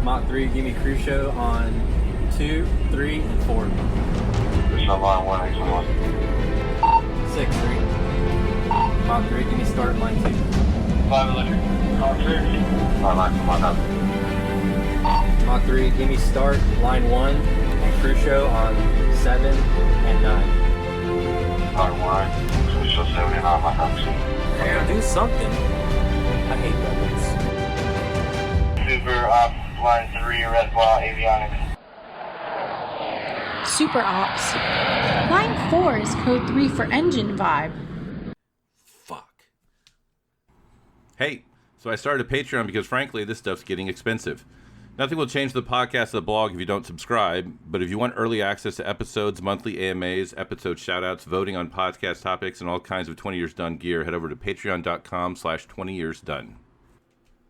Mach 3, give me crew show on 2, 3, and 4. Cruise show line 1, X1. 6, 3. Mach 3, give me start line 2. 5 electric. Mach 3. Mach 3, give me start line 1 and crew show on 7 and 9. Line 1, cruise show 79, Mach 2. Damn, do something. I hate weapons. Super Ops, line 3, Red Ball, Avionics. Super Ops. Line 4 is code 3 for engine vibe. Fuck. Hey, so I started a Patreon because frankly, this stuff's getting expensive. Nothing will change the podcast or the blog if you don't subscribe, but if you want early access to episodes, monthly AMAs, episode shoutouts, voting on podcast topics, and all kinds of 20 Years Done gear, head over to patreon.com/20yearsdone.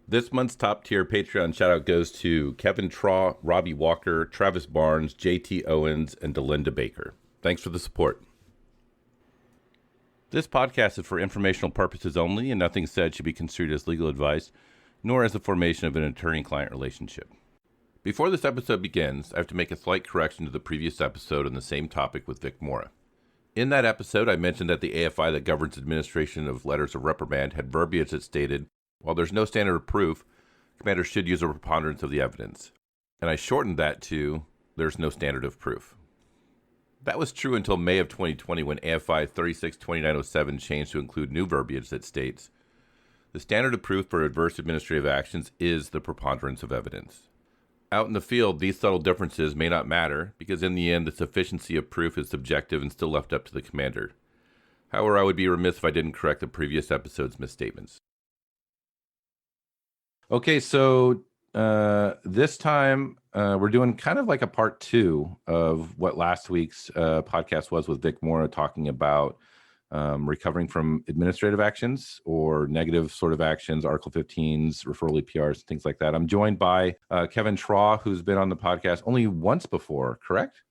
This month's top tier Patreon shoutout goes to Kevin Traw, Robbie Walker, Travis Barnes, JT Owens, and Delinda Baker. Thanks for the support. This podcast is for informational purposes only, and nothing said should be construed as legal advice, nor as the formation of an attorney-client relationship. Before this episode begins, I have to make a slight correction to the previous episode on the same topic with Vic Mora. In that episode, I mentioned that the AFI that governs administration of letters of reprimand had verbiage that stated, while there's no standard of proof, commanders should use a preponderance of the evidence. And I shortened that to, there's no standard of proof. That was true until May of 2020 when AFI 362907 changed to include new verbiage that states, the standard of proof for adverse administrative actions is the preponderance of evidence. Out in the field, these subtle differences may not matter because in the end, the sufficiency of proof is subjective and still left up to the commander. However, I would be remiss if I didn't correct the previous episode's misstatements. Okay, so this time we're doing kind of like a part 2 of what last week's podcast was with Vic Mora talking about recovering from administrative actions or negative sort of actions, Article 15s, referral EPRs, things like that. I'm joined by Kevin Traw, who's been on the podcast only once before, correct?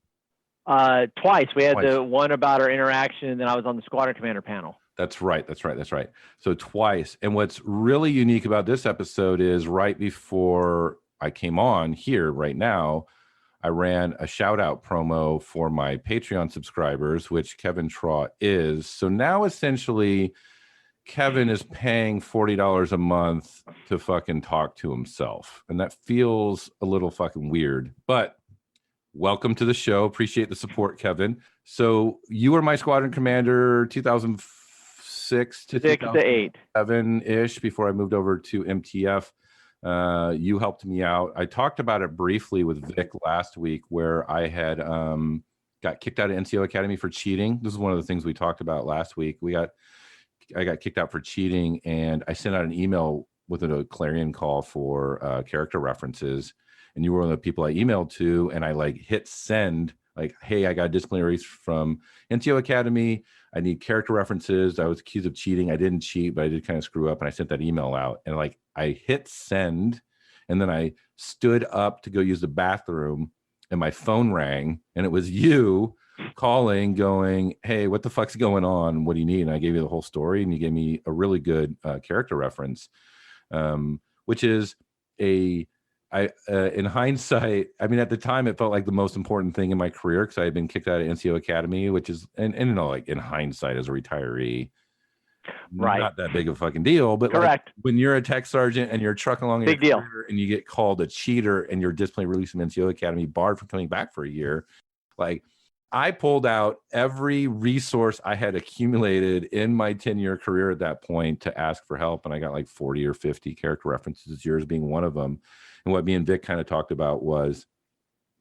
Twice. We had the one about our interaction, and then I was on the squadron commander panel. That's right. So twice. And what's really unique about this episode is right before I came on here right now, I ran a shout out promo for my Patreon subscribers, which Kevin Traw is. So now essentially Kevin is paying $40 a month to fucking talk to himself. And that feels a little fucking weird, but welcome to the show. Appreciate the support, Kevin. So you were my squadron commander 2006 to 2007-ish before I moved over to MTF. You helped me out. I talked about it briefly with Vic last week where I had got kicked out of NCO Academy for cheating. This is one of the things we talked about last week. I got kicked out for cheating, and I sent out an email with a clarion call for character references. And you were one of the people I emailed to, and I like hit send, like, hey, I got disciplinary from NCO Academy. I need character references. I was accused of cheating. I didn't cheat, but I did kind of screw up. And I sent that email out, and like I hit send, and then I stood up to go use the bathroom, and my phone rang, and it was you calling, going, hey, what the fuck's going on? What do you need? And I gave you the whole story, and you gave me a really good character reference, which is in hindsight, I mean, at the time, it felt like the most important thing in my career because I had been kicked out of NCO Academy, which is, and you know, like in hindsight as a retiree, right, not that big of a fucking deal. But correct, like, when you're a tech sergeant and you're trucking along, big deal, and you get called a cheater and you're disciplinary released from NCO Academy, barred from coming back for a year, like I pulled out every resource I had accumulated in my 10-year career at that point to ask for help, and I got like 40 or 50 character references, yours being one of them. And what me and Vic kind of talked about was,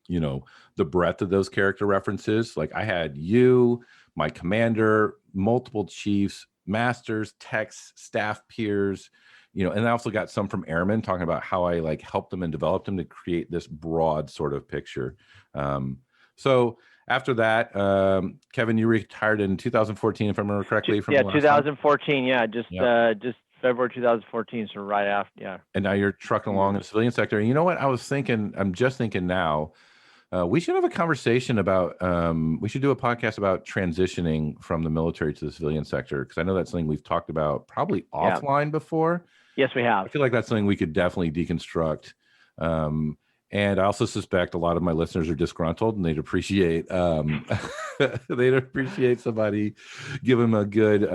you know, the breadth of those character references. Like I had you, my commander, multiple chiefs, masters, techs, staff peers, you know, and I also got some from airmen talking about how I like helped them and developed them to create this broad sort of picture. So after that, Kevin, you retired in 2014, if I remember correctly. From 2014. Yeah, just February 2014, so right after, yeah. And now you're trucking along in the civilian sector. And you know what? I'm just thinking now, we should have a conversation about, we should do a podcast about transitioning from the military to the civilian sector, because I know that's something we've talked about probably offline before. Yes, we have. I feel like that's something we could definitely deconstruct. And I also suspect a lot of my listeners are disgruntled, and they'd appreciate they'd appreciate somebody give them a good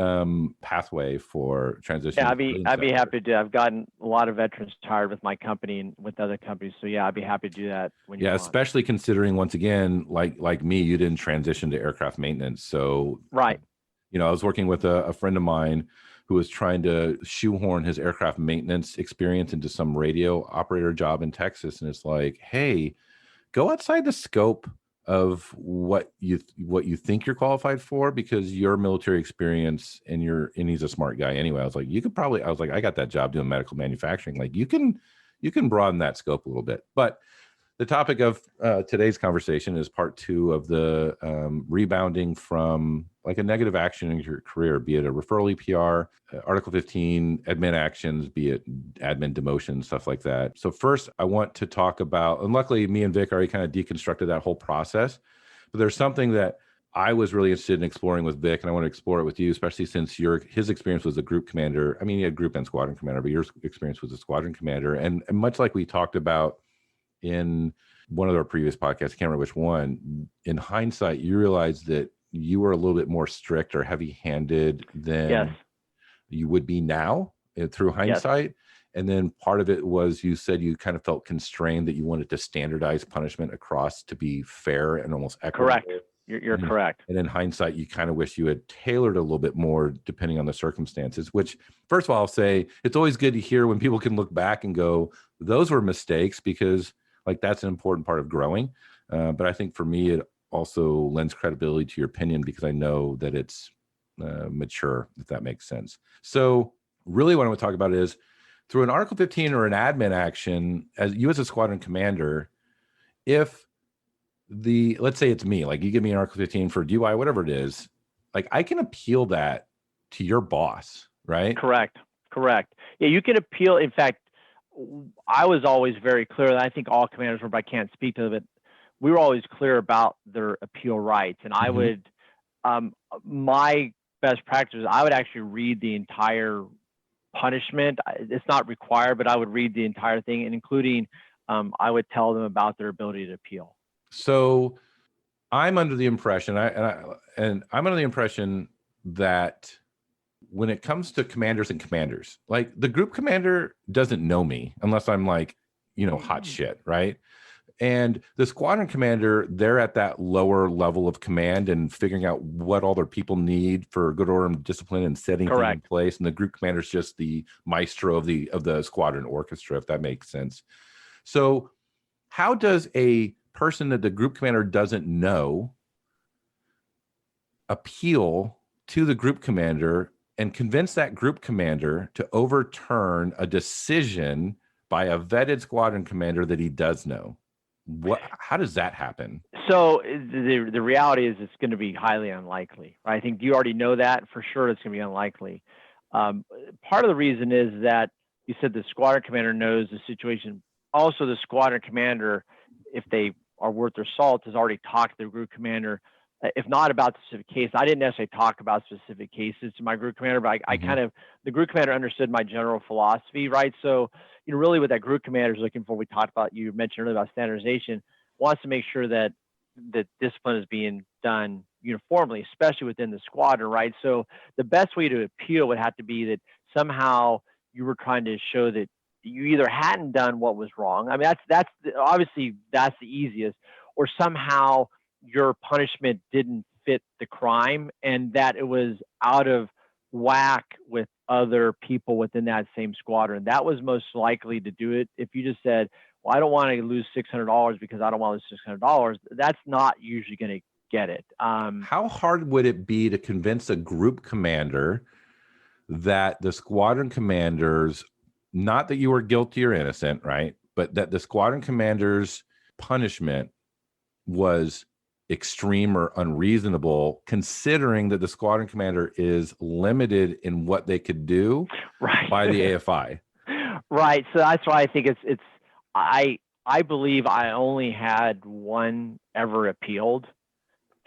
pathway for transition. Yeah, I'd be happy to. I've gotten a lot of veterans tired with my company and with other companies. So yeah, I'd be happy to do that when you want. Especially considering, once again, like me, you didn't transition to aircraft maintenance. So right. I was working with a friend of mine who was trying to shoehorn his aircraft maintenance experience into some radio operator job in Texas. And it's like, hey, go outside the scope of what you think you're qualified for, because your military experience and he's a smart guy anyway. I was like, I got that job doing medical manufacturing. Like you can broaden that scope a little bit. But the topic of today's conversation is part 2 of the rebounding from like a negative action in your career, be it a referral EPR, Article 15, admin actions, be it admin demotion, stuff like that. So first, I want to talk about, and luckily me and Vic already kind of deconstructed that whole process, but there's something that I was really interested in exploring with Vic, and I want to explore it with you, especially since his experience was a group commander. I mean, he had group and squadron commander, but your experience was a squadron commander. And much like we talked about in one of our previous podcasts, I can't remember which one, in hindsight, you realized that you were a little bit more strict or heavy-handed than you would be now through hindsight. Yes. And then part of it was, you said you kind of felt constrained that you wanted to standardize punishment across to be fair and almost equitable. Correct. You're correct. And in hindsight, you kind of wish you had tailored a little bit more depending on the circumstances, which, first of all, I'll say it's always good to hear when people can look back and go, those were mistakes, because like that's an important part of growing. But I think for me, it also lends credibility to your opinion, because I know that it's mature, if that makes sense. So really what I want to talk about is, through an Article 15 or an admin action, as a squadron commander, if let's say it's me, like you give me an Article 15 for DUI, whatever it is, like I can appeal that to your boss, right? Correct. Yeah, you can appeal. In fact, I was always very clear, and I think all commanders were, but I can't speak to them, but we were always clear about their appeal rights. And I would, my best practice is I would actually read the entire punishment. It's not required, but I would read the entire thing, and including, I would tell them about their ability to appeal. So I'm under the impression, I'm under the impression that when it comes to commanders, like the group commander doesn't know me unless I'm like, hot shit, right? And the squadron commander, they're at that lower level of command and figuring out what all their people need for good order and discipline and setting things in place. And the group commander is just the maestro of the squadron orchestra, if that makes sense. So how does a person that the group commander doesn't know appeal to the group commander and convince that group commander to overturn a decision by a vetted squadron commander that he does know? How does that happen? So the reality is it's going to be highly unlikely. Right? I think you already know that for sure. It's going to be unlikely. Part of the reason is that you said the squadron commander knows the situation. Also, the squadron commander, if they are worth their salt, has already talked to the group commander, if not about the specific case. I didn't necessarily talk about specific cases to my group commander, but I kind of, the group commander understood my general philosophy, right? So, really what that group commander is looking for, we talked about, you mentioned earlier about standardization, wants to make sure that the discipline is being done uniformly, especially within the squadron, right? So the best way to appeal would have to be that somehow you were trying to show that you either hadn't done what was wrong. I mean, that's obviously that's the easiest, or somehow your punishment didn't fit the crime and that it was out of whack with other people within that same squadron. That was most likely to do it. If you just said, well, I don't want to lose $600 because I don't want to lose $600, that's not usually going to get it. How hard would it be to convince a group commander that the squadron commanders, not that you were guilty or innocent, right, but that the squadron commander's punishment was extreme or unreasonable, considering that the squadron commander is limited in what they could do by the AFI? Right. So that's why I think it's I believe I only had one ever appealed.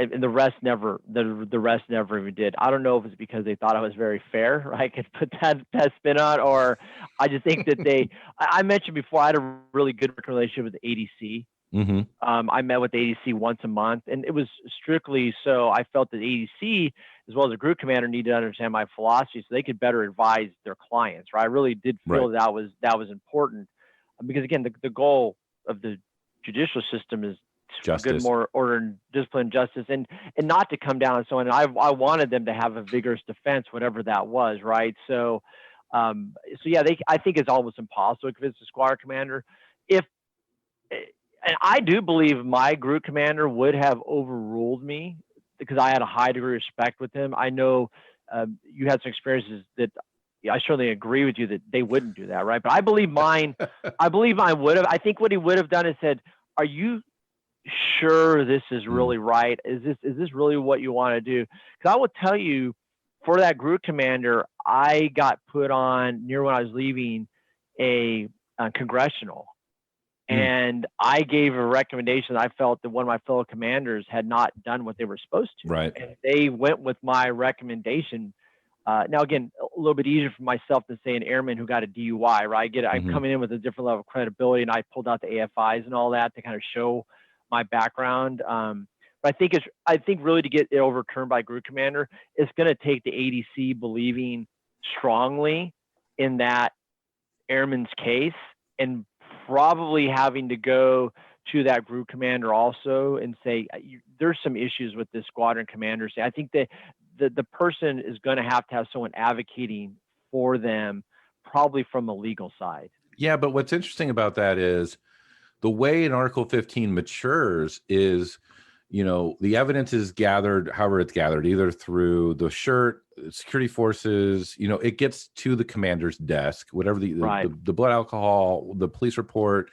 and the rest never even did. I don't know if it's because they thought I was very fair, right? Could put that spin on, or I just think that I mentioned before, I had a really good working relationship with the ADC. Mm-hmm. I met with the ADC once a month, and it was strictly so I felt that ADC, as well as the group commander, needed to understand my philosophy so they could better advise their clients, right? I really did feel that was important, because again, the goal of the judicial system is Justice. Good, more order and discipline, justice, and not to come down on someone. And I wanted them to have a vigorous defense, whatever that was, right? So, yeah, I think it's almost impossible to convince the squadron commander. And I do believe my group commander would have overruled me because I had a high degree of respect with him. I know you had some experiences that I certainly agree with you that they wouldn't do that, right? But I believe mine. I believe mine would have. I think what he would have done is said, "Are you sure this is really right? Is this really what you want to do?" Because I will tell you, for that group commander, I got put on near when I was leaving a congressional, and I gave a recommendation. I felt that one of my fellow commanders had not done what they were supposed to, right? And they went with my recommendation. Now, again, a little bit easier for myself than say an airman who got a DUI, right? I'm coming in with a different level of credibility, and I pulled out the AFIs and all that to kind of show my background. But I think really to get it overturned by group commander, it's going to take the ADC believing strongly in that airman's case, and probably having to go to that group commander also and say, there's some issues with this squadron commander. I think that the person is going to have someone advocating for them, probably from the legal side. Yeah, but what's interesting about that is the way an Article 15 matures is, the evidence is gathered, however it's gathered, either through the shirt, security forces, it gets to the commander's desk, whatever the blood alcohol, the police report,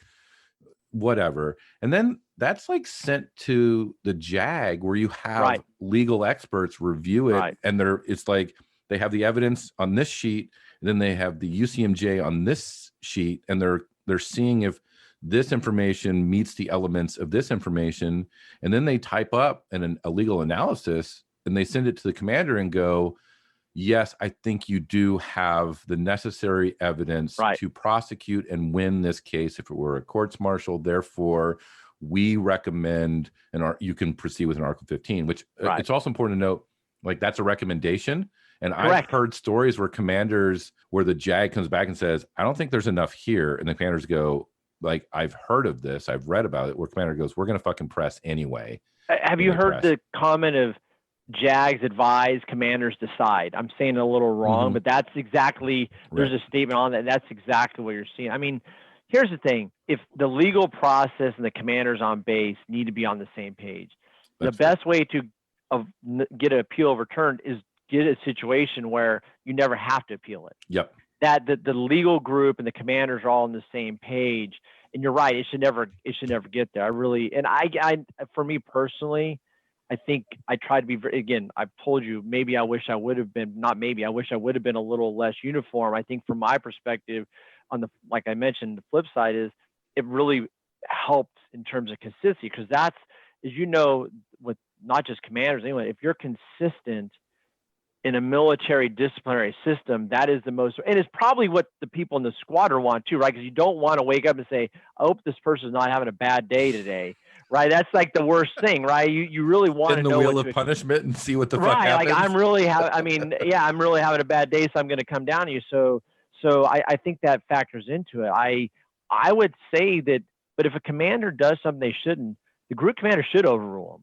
whatever. And then that's like sent to the JAG, where you have legal experts review it. And it's like they have the evidence on this sheet, and then they have the UCMJ on this sheet, and they're seeing if this information meets the elements of this information, and then they type up a legal analysis, and they send it to the commander and go, yes, I think you do have the necessary evidence to prosecute and win this case if it were a courts martial. Therefore, we recommend you can proceed with an Article 15, which it's also important to note, like, that's a recommendation. And I've heard stories where the JAG comes back and says, I don't think there's enough here. And the commanders go, like, I've heard of this, I've read about it, where commander goes, we're going to fucking press anyway. Have you heard the comment of JAGs advise, commanders decide? I'm saying it a little wrong, but that's exactly, there's a statement on that. And that's exactly what you're seeing. I mean, here's the thing. If the legal process and the commanders on base need to be on the same page, the best way to get an appeal overturned is get a situation where you never have to appeal it. Yep. That the legal group and the commanders are all on the same page. And you're right, it should never get there. For me personally, I think I try to be again, I've told you, I wish I would have been a little less uniform. I think from my perspective, like I mentioned, the flip side is it really helped in terms of consistency, because that's, as you know, with not just commanders anyway, if you're consistent in a military disciplinary system, that is the most, and it's probably what the people in the squadron want too, right? Because you don't want to wake up and say, I hope this person's not having a bad day today, right? That's like the worst thing, right? You really want to know the wheel of punishment and see what the fuck happens. Like I'm really having a bad day, so I'm going to come down to you. So I think that factors into it. I would say that, but if a commander does something they shouldn't, the group commander should overrule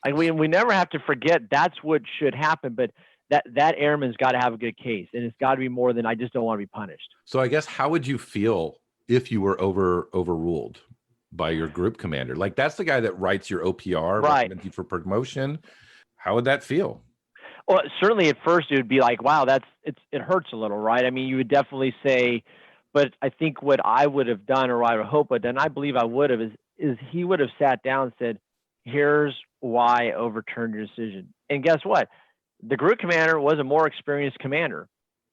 them. We never have to forget that's what should happen, but that airman's got to have a good case, and it's got to be more than I just don't want to be punished. So I guess, how would you feel if you were overruled by your group commander? Like, that's the guy that writes your OPR, recommends you for promotion. How would that feel? Well, certainly at first it would be like, wow, it hurts a little, right? I mean, you would definitely say, but I think what I would have done, or I would hope, and I believe I would have, is he would have sat down and said, here's why I overturned your decision. And guess what? The group commander was a more experienced commander.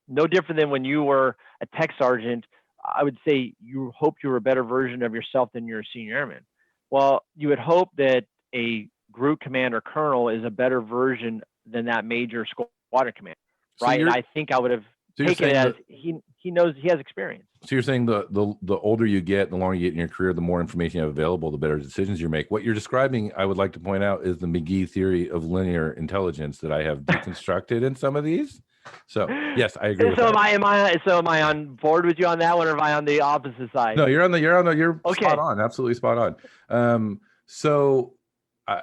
No different than when you were a tech sergeant. I would say you hoped you were a better version of yourself than your senior airman. Well, you would hope that a group commander colonel is a better version than that major squadron commander, So right? And I think I would have taken it as he knows, he has experience. So you're saying the older you get, the longer you get in your career, the more information you have available, the better decisions you make. What you're describing, I would like to point out, is the McGee theory of linear intelligence that I have deconstructed in some of these. So yes, I agree with that. Am I on board with you on that one, or am I on the opposite side? No, you're Okay. spot on, absolutely spot on.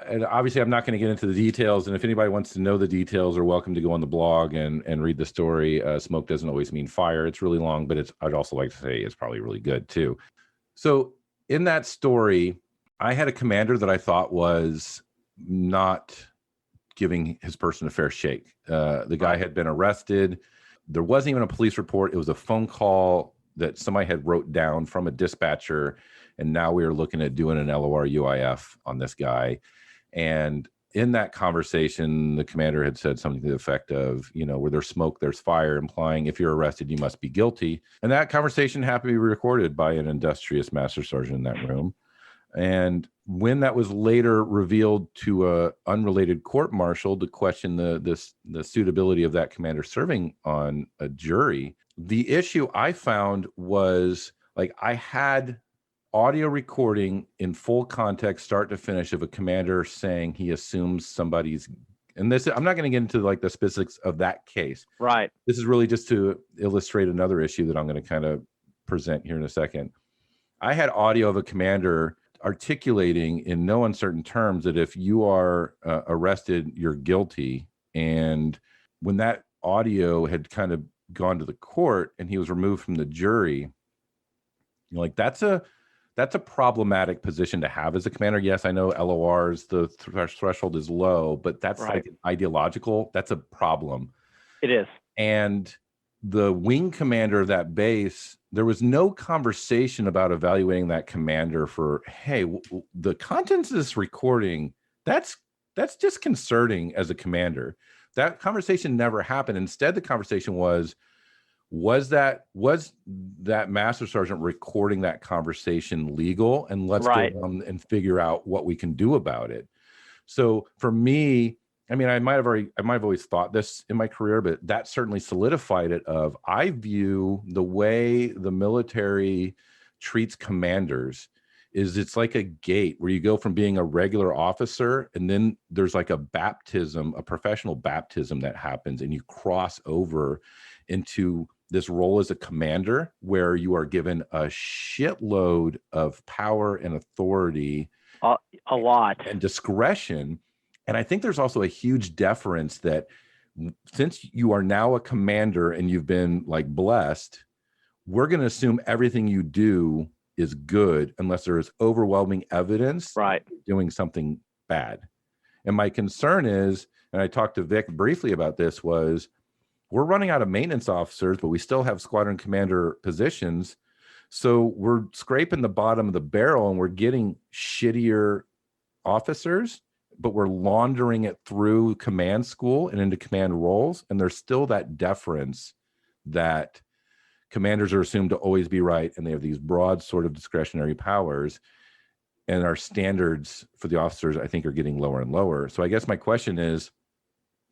And obviously I'm not going to get into the details. And if anybody wants to know the details, are welcome to go on the blog and read the story. Smoke doesn't always mean fire. It's really long, but I'd also like to say it's probably really good too. So in that story, I had a commander that I thought was not giving his person a fair shake. The guy had been arrested. There wasn't even a police report. It was a phone call that somebody had wrote down from a dispatcher. And now we are looking at doing an LOR UIF on this guy. And in that conversation, the commander had said something to the effect of, where there's smoke, there's fire, implying if you're arrested, you must be guilty. And that conversation happened to be recorded by an industrious master sergeant in that room. And when that was later revealed to a unrelated court martial to question the suitability of that commander serving on a jury, the issue I found was, like, I had audio recording in full context, start to finish, of a commander saying he assumes somebody's, and this, I'm not going to get into like the specifics of that case. Right. This is really just to illustrate another issue that I'm going to kind of present here in a second. I had audio of a commander articulating in no uncertain terms that if you are arrested, you're guilty. And when that audio had kind of gone to the court and he was removed from the jury, like, that's a problematic position to have as a commander. Yes, I know LORs, the threshold is low, but that's right. Like ideological. That's a problem. It is. And the wing commander of that base, there was no conversation about evaluating that commander for, hey, the contents of this recording, that's disconcerting as a commander. That conversation never happened. Instead, the conversation was that master sergeant recording that conversation legal? And let's go on and figure out what we can do about it. So for me, I mean, I might have always thought this in my career, but that certainly solidified it. I view the way the military treats commanders is it's like a gate where you go from being a regular officer, and then there's like a baptism, a professional baptism that happens, and you cross over into this role as a commander where you are given a shitload of power and authority, a lot, and discretion. And I think there's also a huge deference that since you are now a commander and you've been like blessed, we're going to assume everything you do is good unless there is overwhelming evidence doing something bad. And my concern is, and I talked to Vic briefly about this, was we're running out of maintenance officers, but we still have squadron commander positions. So we're scraping the bottom of the barrel and we're getting shittier officers, but we're laundering it through command school and into command roles. And there's still that deference that commanders are assumed to always be right. And they have these broad sort of discretionary powers. And our standards for the officers, I think, are getting lower and lower. So I guess my question is,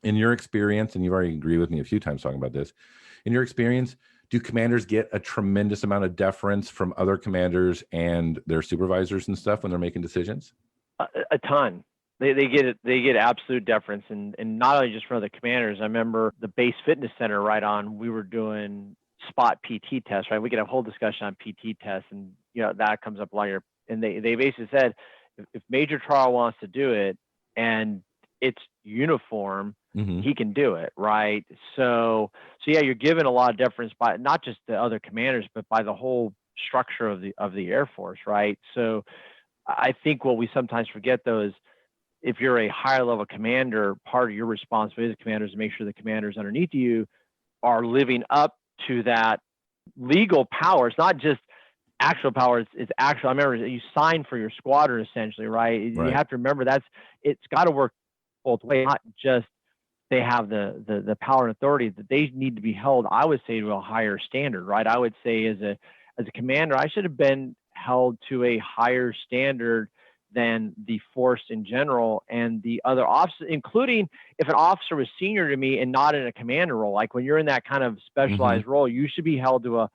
in your experience, and you've already agreed with me a few times talking about this, in your experience, do commanders get a tremendous amount of deference from other commanders and their supervisors and stuff when they're making decisions? A ton. They get absolute deference, and not only just from the commanders. I remember the base fitness center we were doing spot PT tests, right? We get a whole discussion on PT tests, and that comes up a lot here. And they basically said, if Major Traw wants to do it and it's uniform, he can do it, right? So yeah, you're given a lot of deference by not just the other commanders, but by the whole structure of the Air Force, right? So I think what we sometimes forget, though, is if you're a higher level commander, part of your responsibility as a commander is to make sure the commanders underneath you are living up to that legal power. It's not just actual power, it's actual. I remember you signed for your squadron, essentially, right? You have to remember it's got to work both ways, not just they have the power and authority, that they need to be held, I would say, to a higher standard, right? I would say as a commander, I should have been held to a higher standard than the force in general and the other officers, including if an officer was senior to me and not in a commander role. Like when you're in that kind of specialized role, you should be held to a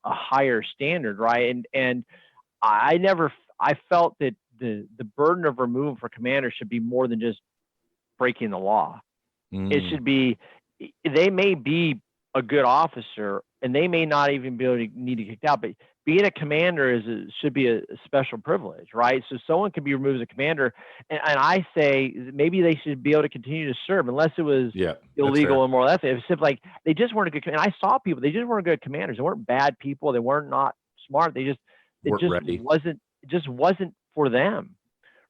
higher standard, right? And I felt that the burden of removal for commanders should be more than just breaking the law. It should be, they may be a good officer and they may not even be able to need to get kicked out, but being a commander should be a special privilege, right? So someone can be removed as a commander, and I say maybe they should be able to continue to serve unless it was illegal, immoral, ethics. It's just like they just weren't a good. And I saw people; they just weren't good commanders. They weren't bad people. They weren't not smart. It just wasn't for them,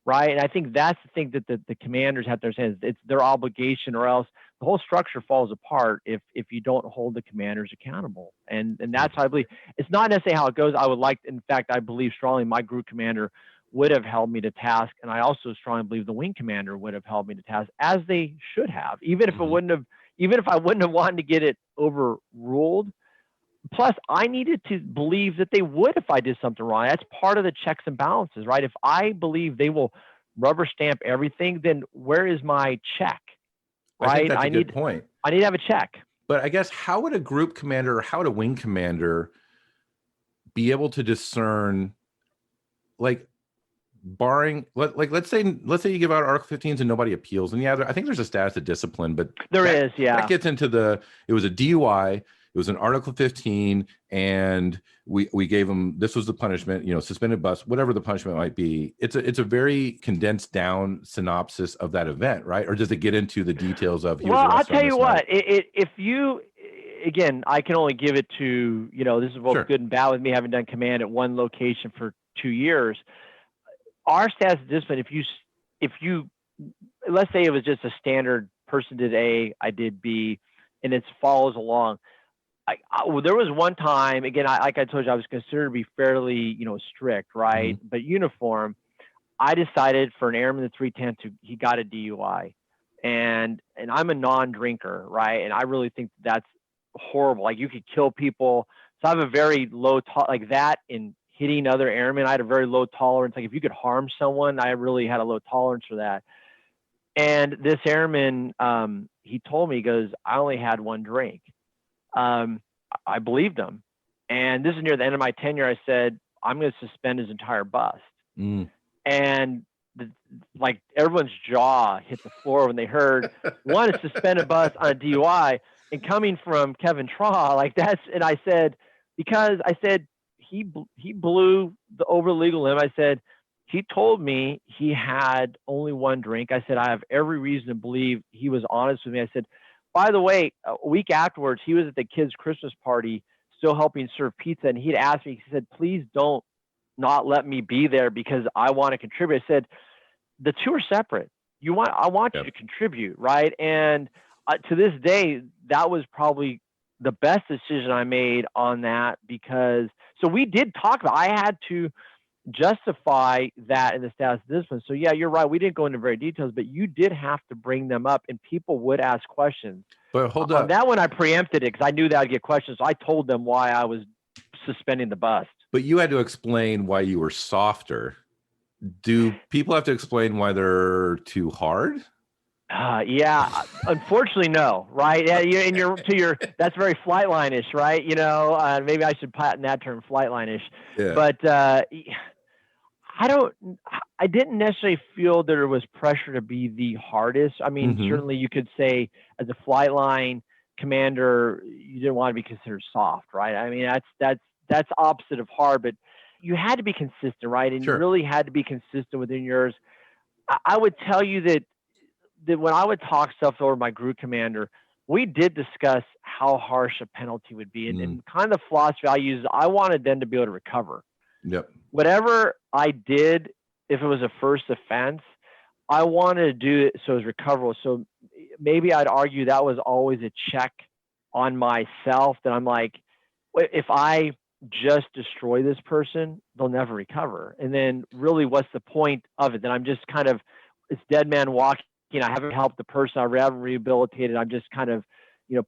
right? And I think that's the thing that the commanders have to understand. It's their obligation, or else the whole structure falls apart if you don't hold the commanders accountable. And that's how I believe. It's not necessarily how it goes. In fact, I believe strongly my group commander would have held me to task, and I also strongly believe the wing commander would have held me to task, as they should have, even if I wouldn't have wanted to get it overruled. Plus, I needed to believe that they would if I did something wrong. That's part of the checks and balances, right? If I believe they will rubber stamp everything, then where is my check? Right? I think that's a good point. I need to have a check. But I guess how would a group commander or how would a wing commander be able to discern, like, barring, let's say you give out Article 15s and nobody appeals, and I think there's a status of discipline, but that gets into it was a DUI. It was an Article 15, and we gave them, this was the punishment, suspended bus, whatever the punishment might be. It's a very condensed down synopsis of that event, right? Or does it get into the details of? Well, I'll tell you what. If you, again, I can only give it to this is both good and bad with me having done command at one location for 2 years. Our status of discipline, if you, let's say it was just a standard person did A, I did B, and it follows along. There was one time, again, like I told you, I was considered to be fairly, strict, right? But uniform. I decided for an airman in the 310 he got a DUI, and I'm a non-drinker, right? And I really think that's horrible. Like, you could kill people. So I have a very low like that in hitting other airmen. I had a very low tolerance. Like, if you could harm someone, I really had a low tolerance for that. And this airman, he told me, he goes, I only had one drink. I believed him. And this is near the end of my tenure. I said, I'm going to suspend his entire bust. And like everyone's jaw hit the floor when they heard one is suspended bust on a DUI, and coming from Kevin Traw, like that's, and I said, because I said, he blew over the legal limit. I said, he told me he had only one drink. I said, I have every reason to believe he was honest with me. I said, by the way, a week afterwards, he was at the kids' Christmas party, still helping serve pizza. And he'd asked me, he said, please don't not let me be there because I want to contribute. I said, the two are separate. I want you to contribute, right? And to this day, that was probably the best decision I made on that, because, so we did talk about, I had to justify that in the status of discipline. So yeah, you're right. We didn't go into very details, but you did have to bring them up, and people would ask questions. But hold up. On that one, I preempted it because I knew that I'd get questions. So I told them why I was suspending the bust. But you had to explain why you were softer. Do people have to explain why they're too hard? Yeah, unfortunately, no. Right? Yeah, and that's very Flightline-ish, right? Maybe I should patent that term, Flightline-ish. Yeah. But I didn't necessarily feel there was pressure to be the hardest. I mean, certainly you could say as a Flightline commander, you didn't want to be considered soft, right? I mean, that's opposite of hard, but you had to be consistent, right? And you really had to be consistent within yours. I would tell you that when I would talk stuff over my group commander, we did discuss how harsh a penalty would be, and kind of the philosophy I used. I wanted them to be able to recover. Yep. Whatever I did, if it was a first offense, I wanted to do it so it was recoverable. So maybe I'd argue that was always a check on myself, that I'm like, if I just destroy this person, they'll never recover. And then really, what's the point of it? Then I'm just kind of, it's dead man walking. I haven't helped the person. I haven't rehabilitated. I'm just kind of,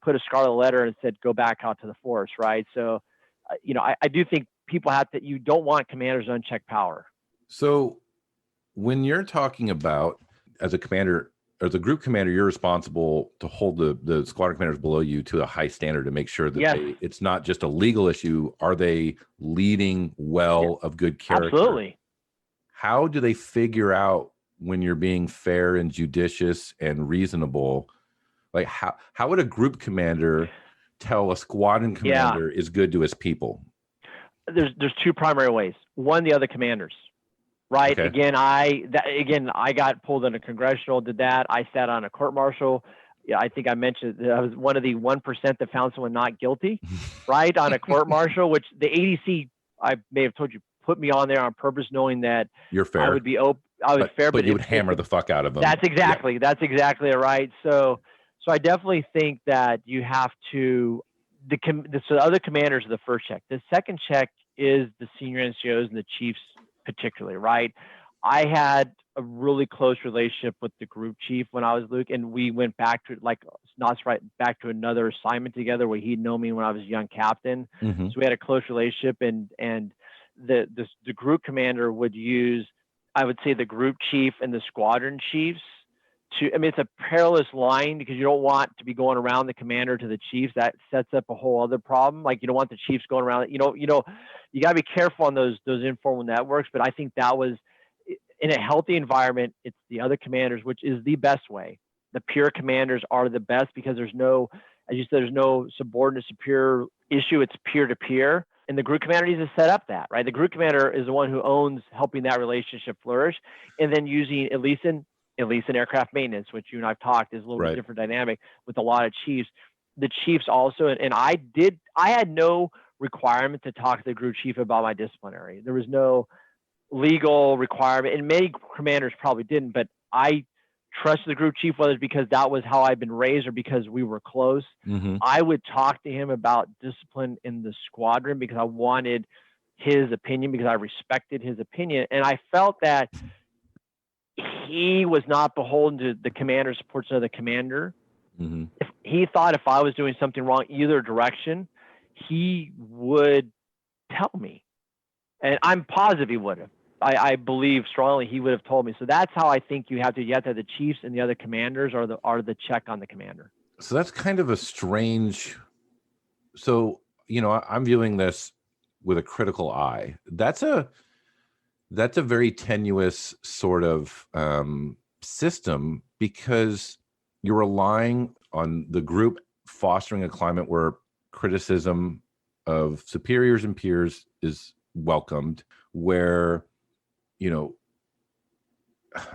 put a scarlet letter and said, go back out to the force. Right. So, I do think people you don't want commanders unchecked power. So when you're talking about as a commander, as a group commander, you're responsible to hold the squadron commanders below you to a high standard to make sure that Yes. it's not just a legal issue. Are they leading well, of good character? Absolutely. How do they figure out when you're being fair and judicious and reasonable? Like how would a group commander tell a squadron commander is good to his people? There's two primary ways. One, the other commanders. Right. Okay. Again, I got pulled in a congressional, did that. I sat on a court martial. Yeah, I think I mentioned that I was one of the 1% that found someone not guilty, right, on a court martial, which the ADC, I may have told you, put me on there on purpose, knowing that you're fair. I would be open. I was fair, but you would hammer the fuck out of them. That's exactly it, right. So I definitely think that you have to. So other commanders are the first check. The second check is the senior NCOs and the chiefs, particularly, right? I had a really close relationship with the group chief when I was Luke, and we went back to back to another assignment together where he'd known me when I was a young captain. Mm-hmm. So we had a close relationship, and the group commander would use, I would say, the group chief and the squadron chiefs. It's a perilous line because you don't want to be going around the commander to the chiefs. That sets up a whole other problem. Like, you don't want the chiefs going around. You got to be careful on those informal networks. But I think that was, in a healthy environment, it's the other commanders, which is the best way. The peer commanders are the best because there's no, as you said, there's no subordinate superior issue. It's peer to peer. And the group commander needs to set up that, right? The group commander is the one who owns helping that relationship flourish, and then using, at least in aircraft maintenance, which you and I've talked, is a little bit different dynamic with a lot of chiefs. The chiefs also, and I had no requirement to talk to the group chief about my disciplinary. There was no legal requirement, and many commanders probably didn't, but I trusted the group chief, whether it's because that was how I'd been raised or because we were close. Mm-hmm. I would talk to him about discipline in the squadron because I wanted his opinion, because I respected his opinion. And I felt that he was not beholden to the commander supports another commander. Mm-hmm. If he thought if I was doing something wrong either direction, he would tell me. And I'm positive he would have. I believe strongly he would have told me. So that's how I think you have to have the chiefs and the other commanders are the check on the commander. So that's kind of a strange. So, I'm viewing this with a critical eye. That's a very tenuous sort of system, because you're relying on the group fostering a climate where criticism of superiors and peers is welcomed, where,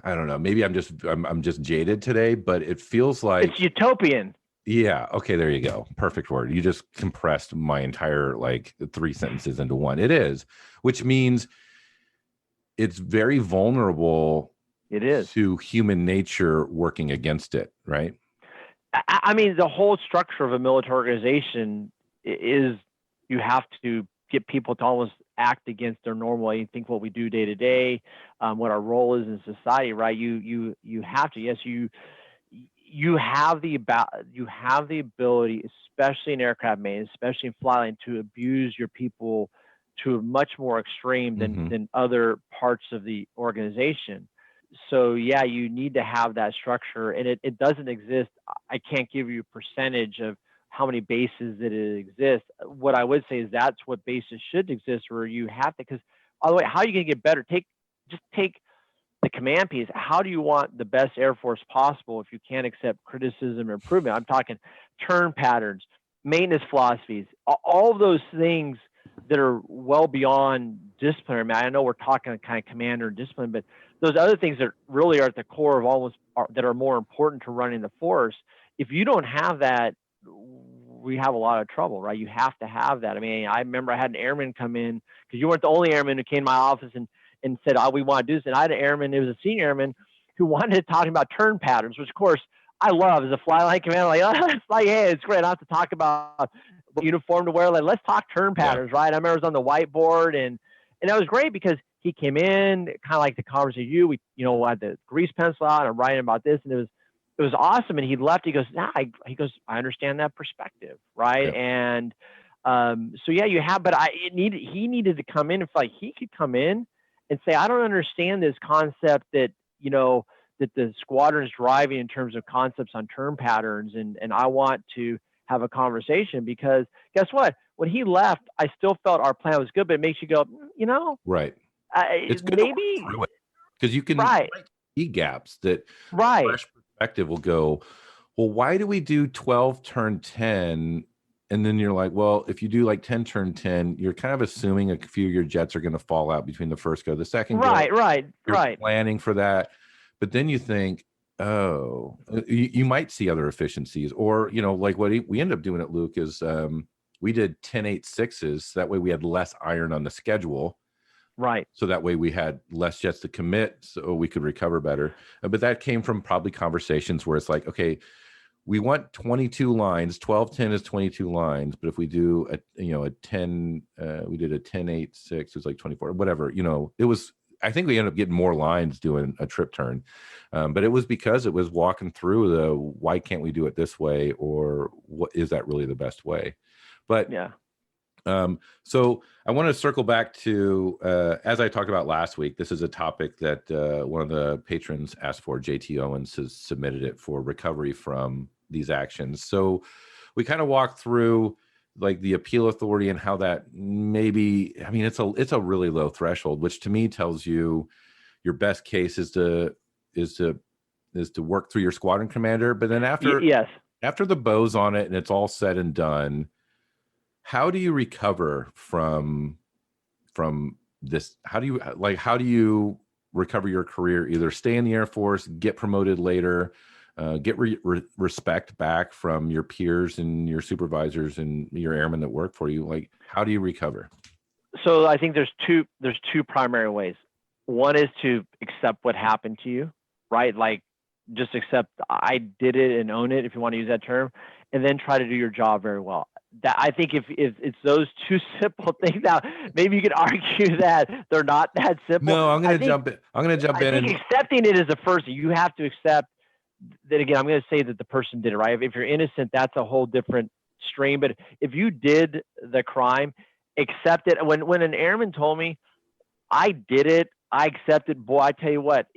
I don't know, maybe I'm just jaded today, but it feels like it's utopian. Yeah. Okay. There you go. Perfect word. You just compressed my entire 3 sentences into one. It is, which means it's very vulnerable. It is to human nature working against it, right? I mean, the whole structure of a military organization is you have to get people to almost act against their normal way. You think what we do day to day, what our role is in society, right? You have to. Yes, you have the ability, especially in aircraft maintenance, especially in flying, to abuse your people to a much more extreme than other parts of the organization. So yeah, you need to have that structure, and it doesn't exist. I can't give you a percentage of how many bases that it exists. What I would say is that's what bases should exist, where you have to, because otherwise, how are you going to get better? Just take the command piece. How do you want the best Air Force possible if you can't accept criticism or improvement? I'm talking turn patterns, maintenance philosophies, all of those things that are well beyond discipline. I mean, I know we're talking kind of commander discipline, but those other things that really are at the core of that are more important to running the force. If you don't have that, we have a lot of trouble, right? You have to have that. I mean, I remember I had an airman come in, because you weren't the only airman who came to my office and said, "Oh, we want to do this." And I had an airman, it was a senior airman, who wanted to talk about turn patterns, which of course I love as a fly line commander. Hey, it's great. I don't have to talk about what uniform to wear. Let's talk turn patterns, right? I remember it was on the whiteboard, and that was great because he came in, kind of like the conversation you, we, had the grease pencil out and I'm writing about this, and it was awesome. And he left, he goes, I understand that perspective. Right. Yeah. And, so yeah, you have, but he needed to come in, if he could come in and say, I don't understand this concept that, that the squadron's driving in terms of concepts on turn patterns. And I want to have a conversation, because guess what? When he left, I still felt our plan was good, but it makes you go, Right. It's good maybe, because you can right. see gaps that Right. fresh perspective will go, well, why do we do 12 turn 10? And then you're like, well, if you do like 10 turn 10, you're kind of assuming a few of your jets are going to fall out between the first go, the second go. You're planning for that. But then you think, oh, you might see other efficiencies, or, like what we end up doing at Luke is we did 10-8-6s. That way we had less iron on the schedule. Right. So that way we had less jets to commit, so we could recover better. But that came from probably conversations where it's like, okay, we want 22 lines. 12-10 is 22 lines. But if we do a 10, we did a 10-8-6, it was like 24, whatever, it was, I think we ended up getting more lines doing a trip turn. But it was because it was walking through why can't we do it this way? Or what is that really the best way? But yeah. So I want to circle back to, as I talked about last week, this is a topic that one of the patrons asked for. JT Owens has submitted it for recovery from these actions. So we kind of walked through like the appeal authority and how that maybe, it's a really low threshold, which to me tells you your best case is to work through your squadron commander. But then after the bow's on it and it's all said and done, how do you recover from this? How do you recover your career? Either stay in the Air Force, get promoted later, get respect back from your peers and your supervisors and your airmen that work for you. Like, how do you recover? So I think there's two primary ways. One is to accept what happened to you, right? Like, just accept I did it and own it, if you want to use that term, and then try to do your job very well. That, I think if it's those two simple things, now maybe you could argue that they're not that simple. No, I'm going to jump in. I think accepting it is the first. You have to accept that. Again, I'm going to say that the person did it, right? If you're innocent, that's a whole different strain. But if you did the crime, accept it. When an airman told me I did it, I accepted. Boy, I tell you what,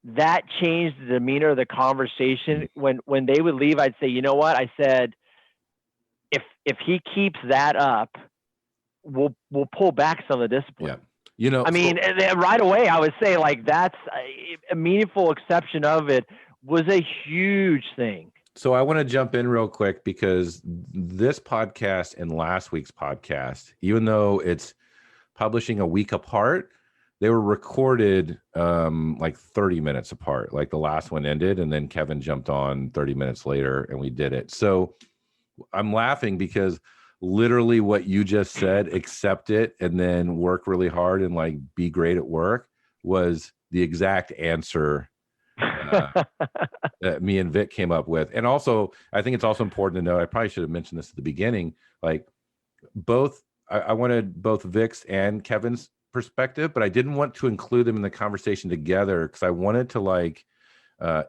that changed the demeanor of the conversation. When they would leave, I'd say, you know what? I said, if he keeps that up, we'll pull back some of the discipline. Yeah. Right away, I would say, like, that's a meaningful exception of it was a huge thing. So I want to jump in real quick, because this podcast and last week's podcast, even though it's publishing a week apart, they were recorded like 30 minutes apart. Like the last one ended and then Kevin jumped on 30 minutes later and we did it. So I'm laughing because literally what you just said, accept it and then work really hard and like be great at work, was the exact answer that me and Vic came up with. And also, I think it's also important to know, I probably should have mentioned this at the beginning, like I wanted both Vic's and Kevin's perspective, but I didn't want to include them in the conversation together because I wanted to like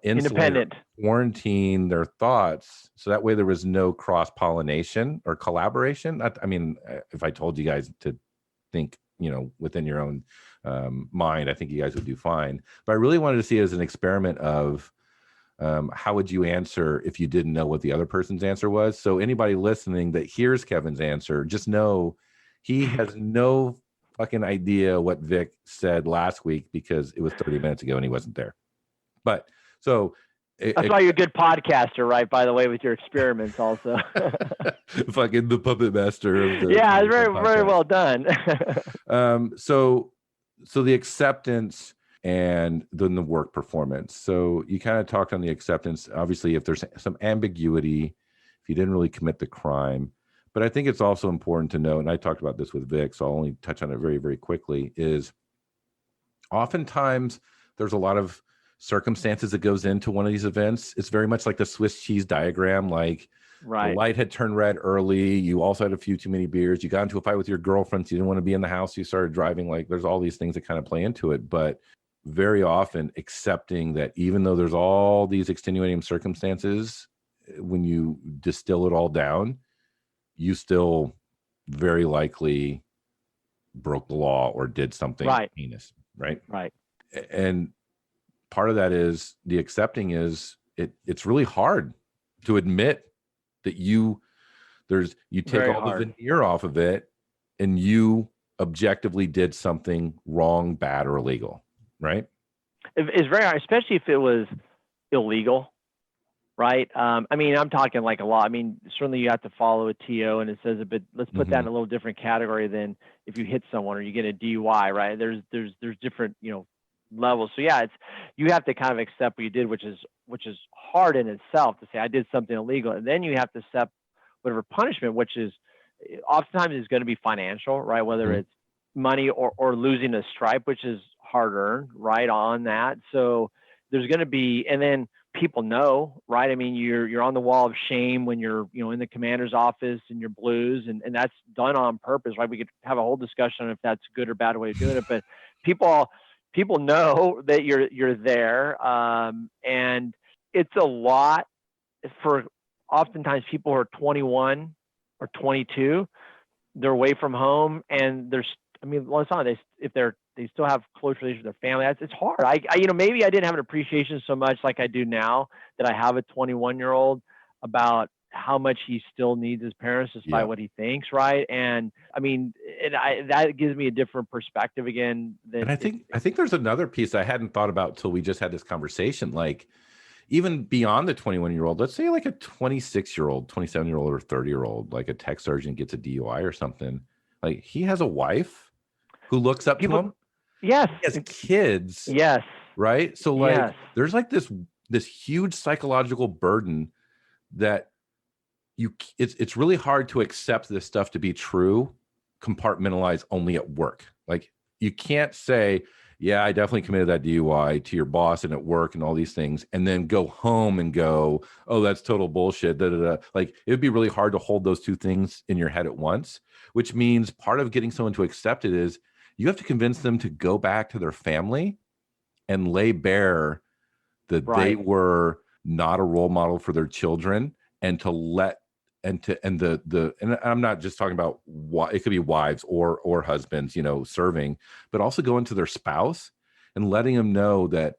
independent quarantine their thoughts, so that way there was no cross-pollination or collaboration. If I told you guys to think, within your own mind, I think you guys would do fine. But I really wanted to see it as an experiment of how would you answer if you didn't know what the other person's answer was. So anybody listening that hears Kevin's answer, just know he has no fucking idea what Vic said last week because it was 30 minutes ago and he wasn't there. But so that's why you're a good podcaster, right? By the way, with your experiments also. Fucking the puppet master of the yeah, it's very, very well done. So the acceptance and then the work performance. So you kind of talked on the acceptance. Obviously, if there's some ambiguity, if you didn't really commit the crime. But I think it's also important to know, and I talked about this with Vic, so I'll only touch on it very, very quickly, is oftentimes there's a lot of circumstances that goes into one of these events. It's very much like the Swiss cheese diagram, like right. The light had turned red early, you also had a few too many beers, you got into a fight with your girlfriend, so you didn't want to be in the house, you started driving. Like there's all these things that kind of play into it. But very often accepting that even though there's all these extenuating circumstances, when you distill it all down, you still very likely broke the law or did something Right. heinous, right? Right. And part of that is the accepting is it's really hard to admit that you take Very all the hard. veneer off of it and you objectively did something wrong, bad, or illegal, right? It's very hard, especially if it was illegal. Right. I mean, I'm talking like a lot. I mean, certainly you have to follow a TO and it says a bit, let's put that in a little different category than if you hit someone or you get a DUI, right? There's different, levels. So yeah, you have to kind of accept what you did, which is hard in itself to say I did something illegal. And then you have to accept whatever punishment, which is oftentimes is going to be financial, right? Whether it's money or losing a stripe, which is hard earned, right, on that. So there's going to be, and then people know, right? I mean, you're on the wall of shame when you're, in the commander's office and you're blues, and that's done on purpose, right? We could have a whole discussion on if that's a good or bad way of doing it, but people know that you're there, and it's a lot for oftentimes people who are 21 or 22. They're away from home, and let's not, if they still have close relations with their family. It's hard. I maybe I didn't have an appreciation so much like I do now that I have a 21-year-old about how much he still needs his parents despite what he thinks, right? And I mean, that gives me a different perspective again. And I think there's another piece I hadn't thought about till we just had this conversation. Like, even beyond the 21-year-old, let's say like a 26-year-old, 27-year-old, or 30-year-old, like a tech sergeant gets a DUI or something. Like, he has a wife who looks up to him. Yes. He has kids. Yes. Right. So like, there's like this huge psychological burden that it's really hard to accept this stuff to be true, compartmentalized only at work. Like, you can't say, yeah, I definitely committed that DUI to your boss and at work and all these things, and then go home and go, oh, that's total bullshit. Da, da, da. Like, it would be really hard to hold those two things in your head at once, which means part of getting someone to accept it is you have to convince them to go back to their family and lay bare that they were not a role model for their children, and to let and I'm not just talking about it could be wives or husbands, serving, but also going to their spouse and letting them know that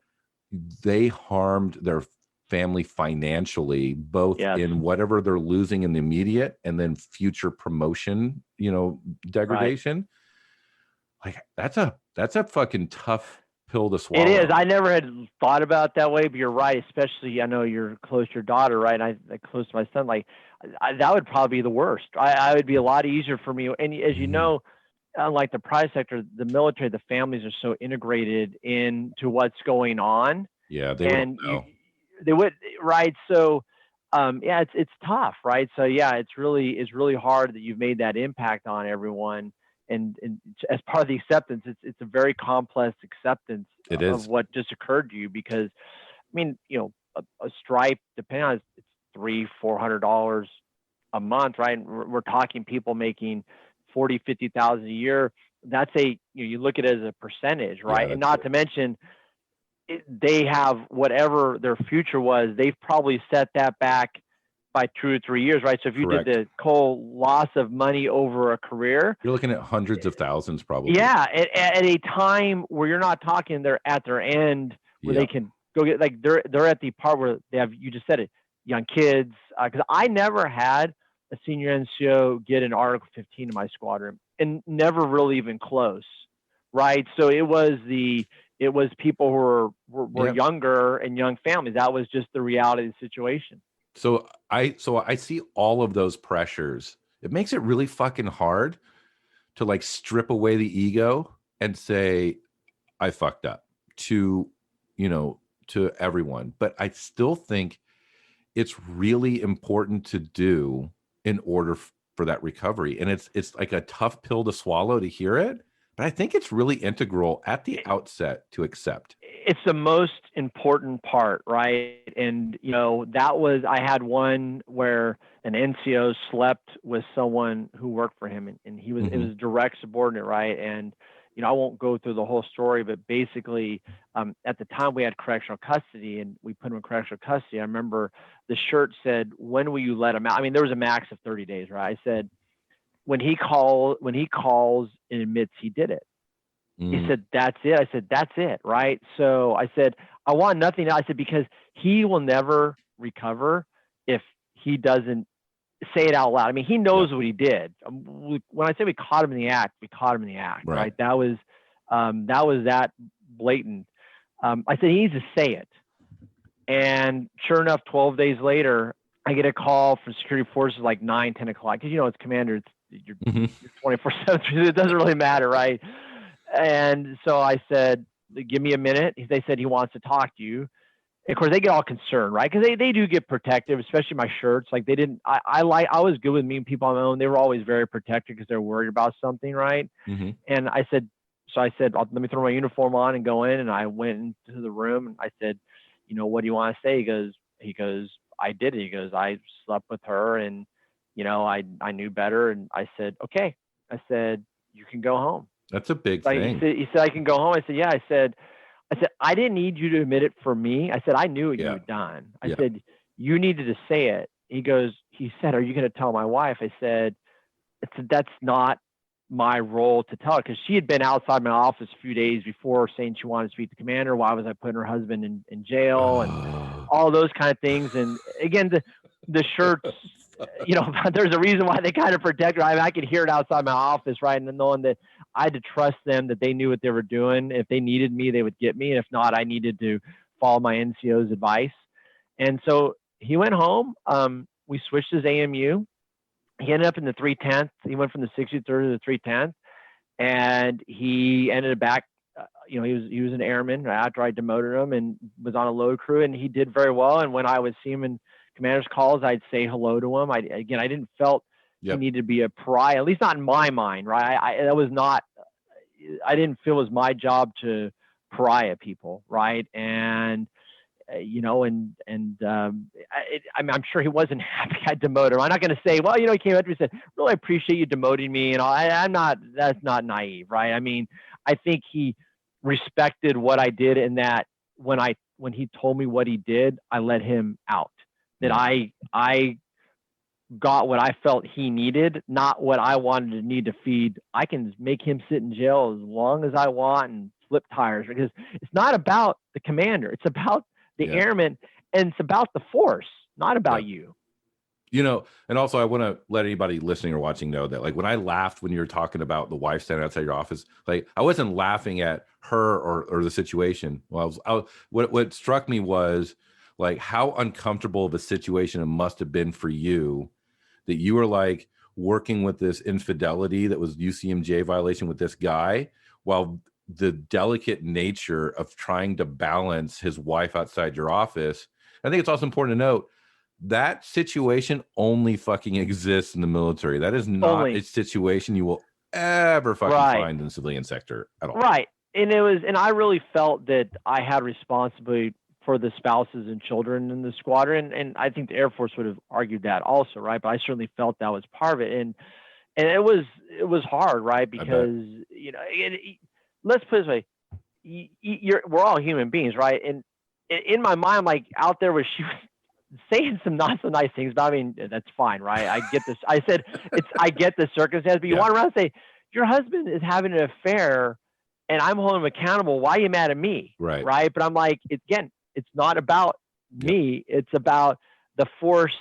they harmed their family financially, both in whatever they're losing in the immediate and then future promotion, degradation. Like, that's a fucking tough pill to swallow. It is. I never had thought about it that way, but you're right. Especially, I know you're close to your daughter, right? I'm close to my son. Like, that would probably be the worst. I would be a lot easier for me. And as you know, unlike the private sector, the military, the families are so integrated into what's going on. Yeah, they would know. They would, right? So, it's tough, right? So, it's really hard that you've made that impact on everyone. And as part of the acceptance, it's a very complex acceptance of what just occurred to you, because, I mean, a stripe, depending on, it's $300-$400 a month, right? And we're talking people making $40,000-$50,000 a year. That's you look at it as a percentage, right? And not to mention, they have whatever their future was. They've probably set that back by 2 or 3 years, right? So if you did the whole loss of money over a career, you're looking at hundreds of thousands, probably. Yeah, at a time where you're not talking they're at their end, where they can go get, like, they're at the part where they have, you just said it, young kids. Because I never had a senior NCO get an Article 15 in my squadron, and never really even close, right? So it was people who were younger and young families. That was just the reality of the situation. So I see all of those pressures. It makes it really fucking hard to like strip away the ego and say, I fucked up to everyone. But I still think it's really important to do in order for that recovery. And it's like a tough pill to swallow to hear it, but I think it's really integral at the outset to accept. It's the most important part, right? And, I had one where an NCO slept with someone who worked for him, and he was, it was a direct subordinate, right? And, I won't go through the whole story, but basically, at the time we had correctional custody and we put him in correctional custody. I remember the shirt said, when will you let him out? I mean, there was a max of 30 days, right? I said, when he calls and admits he did it. He said, that's it. I said, that's it. Right. So I said, I want nothing else. I said, because he will never recover if he doesn't say it out loud. I mean, he knows what he did. When I say we caught him in the act, we caught him in the act. Right. That was that blatant. I said, he needs to say it. And sure enough, 12 days later, I get a call from security forces like 9, 10 o'clock. Cause it's commander, you're 24/7. It doesn't really matter. Right. And so I said, give me a minute. They said he wants to talk to you. Of course, they get all concerned, right? Because they do get protective, especially my shirts. Like they didn't. I was good with meeting people on my own. They were always very protective because they're worried about something, right? And I said, let me throw my uniform on and go in. And I went into the room and I said, what do you want to say? He goes, I did it. He goes, I slept with her and, I knew better. And I said, okay. I said, you can go home. That's a big thing. He said, I can go home. I said, yeah. I said, I didn't need you to admit it for me. I said, I knew what you had done. I said, you needed to say it. He said, are you going to tell my wife? I said, that's not my role to tell her, because she had been outside my office a few days before saying she wanted to speak to the commander. Why was I putting her husband in jail and all those kind of things. And again, the shirts, there's a reason why they kind of protect her. I could hear it outside my office, right? And knowing that I had to trust them, that they knew what they were doing. If they needed me, they would get me. And if not, I needed to follow my NCO's advice. And so he went home. We switched his AMU. He ended up in the 310th. He went from the 63rd to the 310th. And he ended up back, he was an airman after I demoted him and was on a load crew. And he did very well. And when I would see him in commander's calls, I'd say hello to him. I didn't felt he needed to be a pariah, at least not in my mind, right? I didn't feel it was my job to pariah people, right? And I'm sure he wasn't happy I demoted him. I'm not going to say, well, he came up to me and said, really appreciate you demoting me. That's not naive, right? I mean, I think he respected what I did, in that when he told me what he did, I let him out. That I got what I felt he needed, not what I wanted to need to feed. I can make him sit in jail as long as I want and flip tires, because it's not about the commander. It's about the airman, and it's about the force, not about you. And also I want to let anybody listening or watching know that, like, when I laughed when you were talking about the wife standing outside your office, like, I wasn't laughing at her or the situation. Well, what struck me was, like, how uncomfortable of a situation it must have been for you, that you were like working with this infidelity that was UCMJ violation with this guy, while the delicate nature of trying to balance his wife outside your office. I think it's also important to note that situation only fucking exists in the military. That is not a situation you will ever fucking find in the civilian sector at all. Right. And I really felt that I had responsibility for the spouses and children in the squadron. And I think the Air Force would have argued that also, right? But I certainly felt that was part of it. And it was hard, right? Because, let's put it this way, we're all human beings, right? And in my mind, like, out there was, she was saying some not so nice things, but I mean, that's fine, right? I get this. I said, I get the circumstance, but you want to run and say, your husband is having an affair and I'm holding him accountable. Why are you mad at me? Right. But I'm like, it's not about me. It's about the force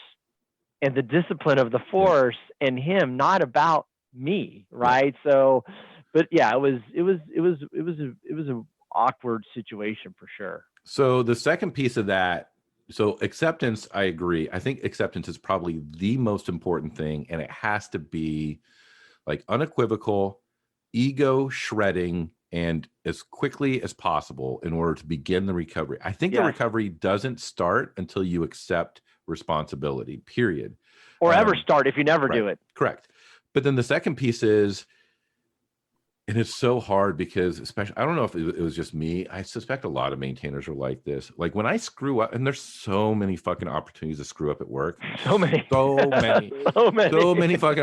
and the discipline of the force and him, not about me. Right. So, but yeah, it was an awkward situation for sure. So the second piece of that, so acceptance, I agree. I think acceptance is probably the most important thing, and it has to be like unequivocal, ego shredding, and as quickly as possible in order to begin the recovery. I think the recovery doesn't start until you accept responsibility, period. Or ever start if you never do it. Correct. But then the second piece is, and it's so hard because, especially, I don't know if it was just me. I suspect a lot of maintainers are like this. Like, when I screw up, and there's so many fucking opportunities to screw up at work. So many fucking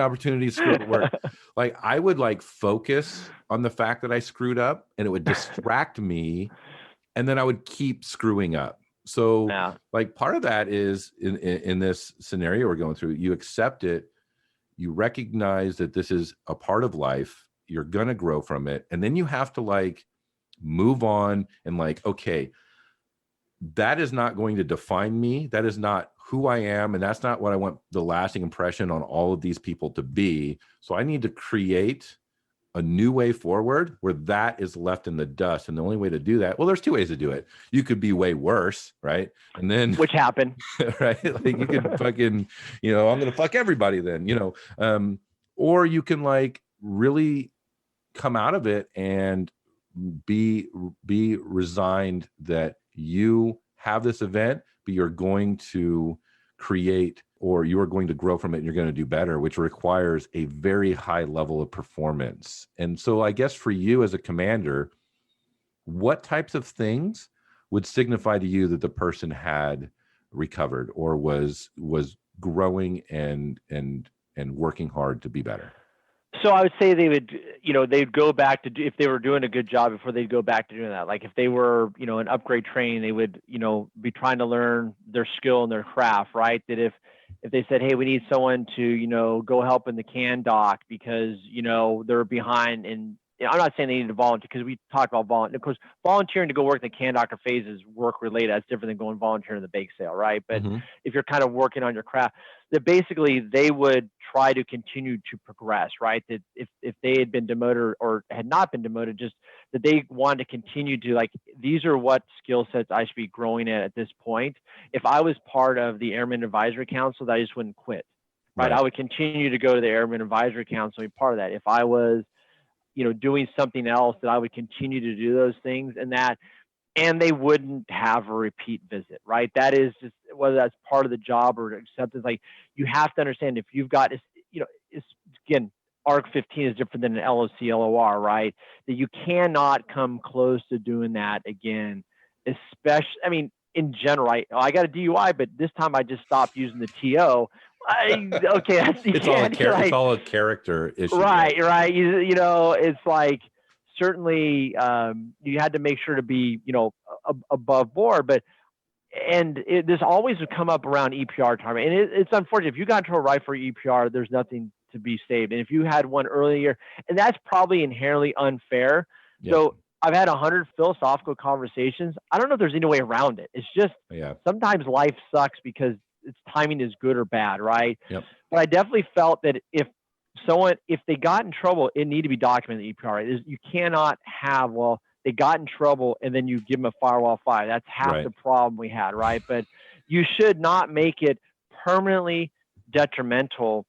opportunities to screw up at work. Like, I would like focus on the fact that I screwed up, and it would distract me, and then I would keep screwing up. So like, part of that is in this scenario we're going through, you accept it. you recognize that this is a part of life. You're going to grow from it. And then you have to like move on and like, okay, that is not going to define me. That is not who I am. And that's not what I want the lasting impression on all of these people to be. So I need to create a new way forward where that is left in the dust. And the only way to do that, well, there's two ways to do it. You could be way worse, right? And then which happened, right? Like you could fucking, I'm going to fuck everybody then, or you can like really come out of it and be resigned that you have this event, but you're going to create, or you are going to grow from it and you're going to do better, which requires a very high level of performance. And so I guess for you as a commander, what types of things would signify to you that the person had recovered or was growing and working hard to be better? So I would say they would, they'd go back to if they were doing a good job before they'd go back to doing that. Like if they were, an upgrade training, they would, be trying to learn their skill and their craft, right? That if they said, hey, we need someone to, go help in the can dock because, they're behind, and I'm not saying they need to volunteer because we talked about volunteering. Of course, volunteering to go work in the can docker phase is work related. That's different than going volunteer in the bake sale, right? But if you're kind of working on your craft, that basically they would try to continue to progress, right? That if they had been demoted or had not been demoted, just that they wanted to continue to like, these are what skill sets I should be growing at this point. If I was part of the Airman Advisory Council, that I just wouldn't quit, right? I would continue to go to the Airman Advisory Council and be part of that. If I was doing something else, that I would continue to do those things, and they wouldn't have a repeat visit, right? That is just, whether that's part of the job or acceptance, like you have to understand if you've got, it's again, ARC 15 is different than an LOC, LOR, right? That you cannot come close to doing that again, especially, in general, I got a DUI, but this time I just stopped using the TO. Okay, that's it's all a character issue, right? It's like certainly you had to make sure to be above board, but this always would come up around EPR time, and it's unfortunate if you got into a rifle EPR, there's nothing to be saved, and if you had one earlier, and that's probably inherently unfair. Yep. So I've had 100 philosophical conversations. I don't know if there's any way around it. It's just sometimes life sucks because its timing is good or bad, right? Yep. But I definitely felt that if they got in trouble, it needed to be documented in the EPR. Right? You cannot have, they got in trouble and then you give them a firewall 5. That's half the problem we had, right? But you should not make it permanently detrimental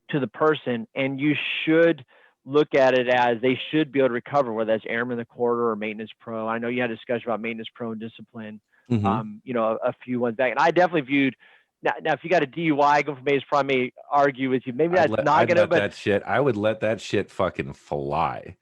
to the person, and you should look at it as they should be able to recover, whether that's Airman in the Quarter or Maintenance Pro. I know you had a discussion about Maintenance Pro and discipline, a few ones back. And I definitely viewed, now if you got a DUI, go for Maintenance Pro, I may argue with you. Maybe that's not going to, I would let that shit fucking fly.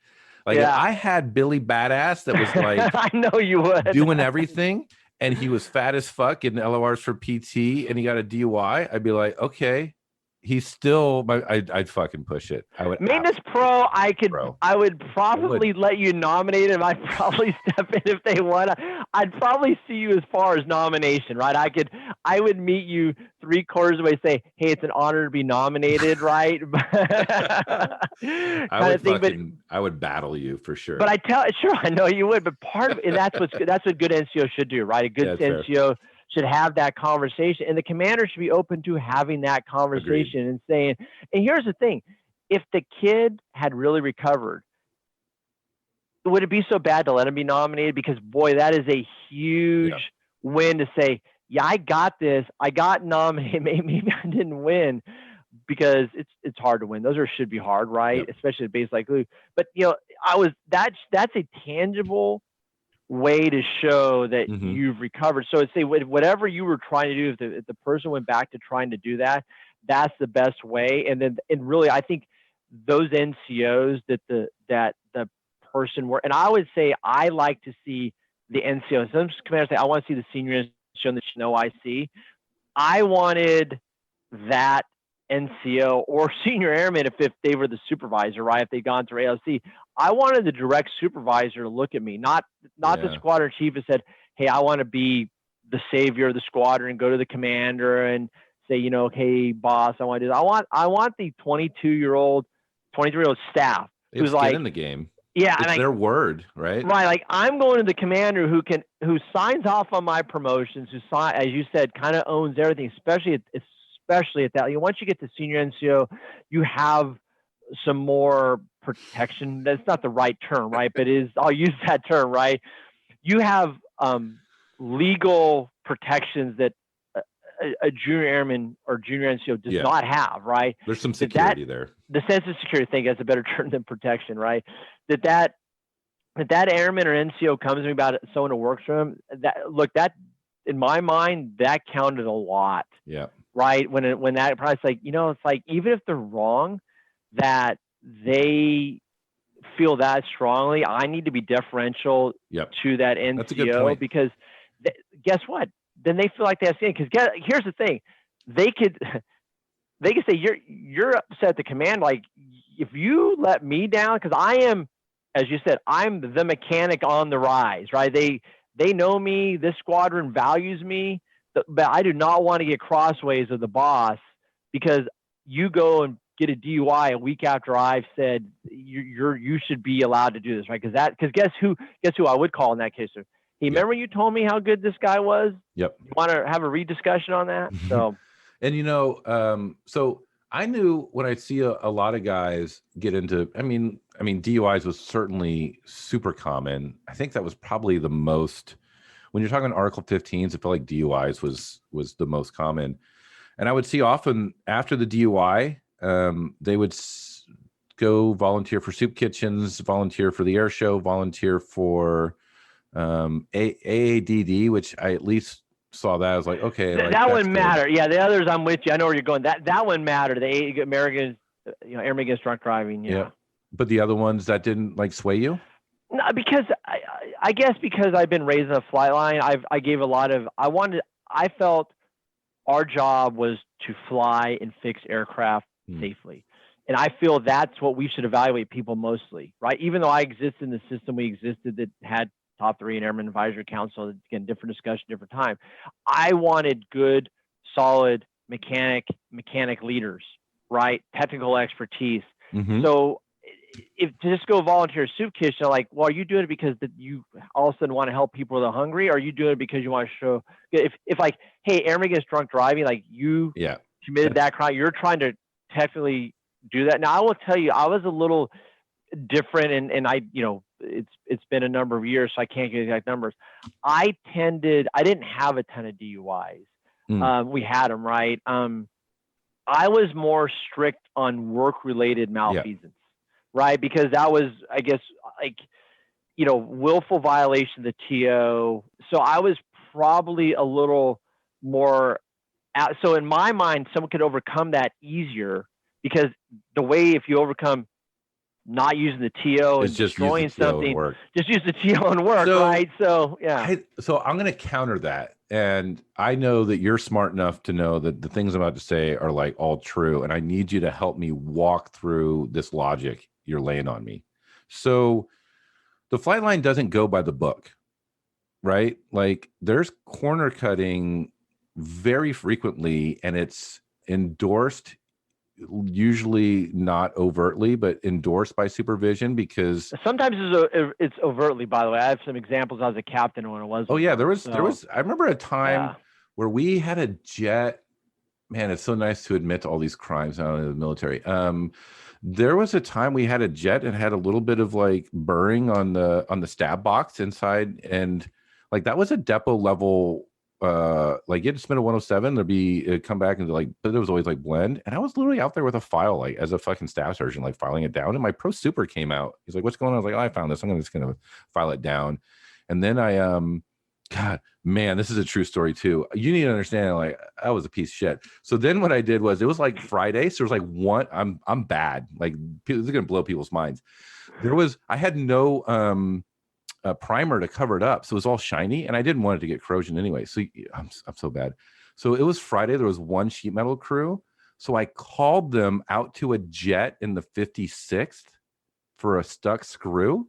Like if I had Billy Badass that was like, I know you would, doing everything, and he was fat as fuck in LORs for PT and he got a DUI, I'd be like, okay. He's still, I'd fucking push it. I would Maintenance Pro. I would probably let you nominate him. I'd probably step in if they want. I'd probably see you as far as nomination, right? I would meet you 3/4 away, say, hey, it's an honor to be nominated, right? I would battle you for sure. But I know you would, but part of it, and that's what good NCO should do, right? A good NCO should have that conversation, and the commander should be open to having that conversation. Agreed. And saying, and here's the thing, if the kid had really recovered, would it be so bad to let him be nominated? Because boy, that is a huge win to say, yeah, I got this, I got nominated, maybe I didn't win, because it's hard to win. Those should be hard, right? Yep. Especially at base like Luke. But that's a tangible way to show that you've recovered. So I'd say whatever you were trying to do, if the person went back to trying to do that, that's the best way. And really, I think those NCOs that the person were, and I would say I like to see the NCO. Some commanders say I want to see the senior NCO that IC. I wanted that NCO or senior airman if they were the supervisor, right? If they'd gone through ALC, I wanted the direct supervisor to look at me, not the squadron chief, and said, hey, I want to be the savior of the squadron, go to the commander and say, hey, boss, I want to do this. I want the 22-year-old, 23-year-old staff They have who's skin like, in the game. yeah, It's their word, right? right. Like I'm going to the commander who signs off on my promotions, as you said, kind of owns everything, especially at that. Once you get to senior NCO, you have some more protection. That's not the right term, right? But I'll use that term, right? You have legal protections that a junior airman or junior NCO does not have, right? There's some security there. The sense of security thing is a better term than protection, right? That airman or NCO comes to me about someone who works for him. That in my mind, that counted a lot. Yeah. Right. When that price, it's like, even if they're wrong, that they feel that strongly, I need to be deferential to that NCO. That's a good point. Because guess what? Then they feel like they have to, because here's the thing. They could say, you're upset at the command. Like, if you let me down, because I am, as you said, I'm the mechanic on the rise, right? They know me. This squadron values me, but I do not want to get crossways of the boss because you go and get a DUI a week after I've said you should be allowed to do this, right? Because guess who I would call in that case? Hey, remember you told me how good this guy was? Yep. You want to have a rediscussion on that? So, and so I knew when I see a lot of guys get into, I mean, DUIs was certainly super common. I think that was probably the most, when you're talking Article 15s, it felt like DUIs was the most common. And I would see often after the DUI, they would go volunteer for soup kitchens, volunteer for the air show, volunteer for AADD, which I at least saw that. I was like, okay, that wouldn't matter. Yeah, the others, I'm with you. I know where you're going. That wouldn't matter. The Americans, Airmen Against Drunk Driving. Yeah. But the other ones that didn't sway you? No, because I guess because I've been raised in a flight line, I gave a lot of. I felt our job was to fly and fix aircraft safely, and I feel that's what we should evaluate people mostly, right? Even though I exist in the system we existed that had top 3 and Airman Advisory Council, again, different discussion, different time. I wanted good, solid mechanic leaders, right? Technical expertise. Mm-hmm. So if to just go volunteer soup kitchen, like, well, are you doing it because you all of a sudden want to help people that are hungry? Or are you doing it because you want to show, if like, hey, Airman gets drunk driving, like you committed that crime, you're trying to technically do that. Now I will tell you, I was a little different and I, it's been a number of years, so I can't get exact numbers. I didn't have a ton of DUIs. We had them, right? I was more strict on work-related malfeasance, right? Because that was, I guess, willful violation of the TO. So I was probably a little more, so in my mind, someone could overcome that easier because the way if you overcome not using the TO and destroying something, just use the TO and work, right? So, yeah. So I'm going to counter that. And I know that you're smart enough to know that the things I'm about to say are all true. And I need you to help me walk through this logic you're laying on me. So the flight line doesn't go by the book, right? There's corner cutting very frequently and it's endorsed, usually not overtly, but endorsed by supervision because sometimes it's overtly, by the way. I have some examples. I was a captain when it was. Oh yeah. There was, I remember a time where we had a jet, man, it's so nice to admit to all these crimes out in the military. There was a time we had a jet and had a little bit of burring on the stab box inside. And that was a depot level, you had to spin a 107, there'd be come back and but it was always blend. And I was literally out there with a file, as a fucking staff sergeant, filing it down. And my pro super came out. He's like, what's going on? I was like, oh, I found this. I'm just going to file it down. And then I, God, man, this is a true story too. You need to understand, I was a piece of shit. So then what I did was, it was Friday. So it was one, I'm bad. This is going to blow people's minds. I had no, primer to cover it up, so it was all shiny, and I didn't want it to get corrosion anyway. So I'm so bad. So it was Friday. There was one sheet metal crew, so I called them out to a jet in the 56th for a stuck screw.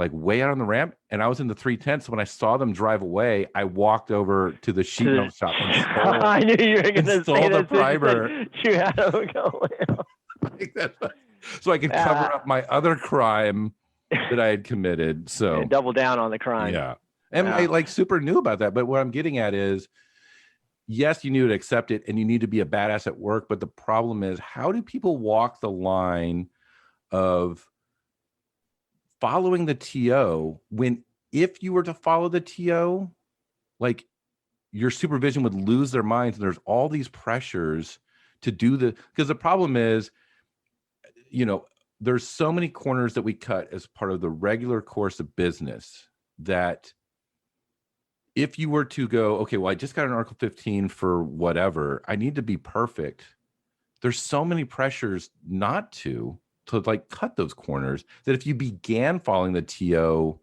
like way out on the ramp, and I was in the 310. So when I saw them drive away, I walked over to the sheet metal shop and stole, I knew you were going to say the that. primer. You had them go. So I could cover up my other crime that I had committed. So double down on the crime. Yeah. And I like super knew about that. But what I'm getting at is, yes, you need to accept it and you need to be a badass at work. But the problem is, how do people walk the line of following the TO when, if you were to follow the TO, like your supervision would lose their minds, and there's all these pressures to do because the problem is, there's so many corners that we cut as part of the regular course of business that if you were to go, okay, well, I just got an Article 15 for whatever, I need to be perfect. There's so many pressures not to like cut those corners that if you began following the TO,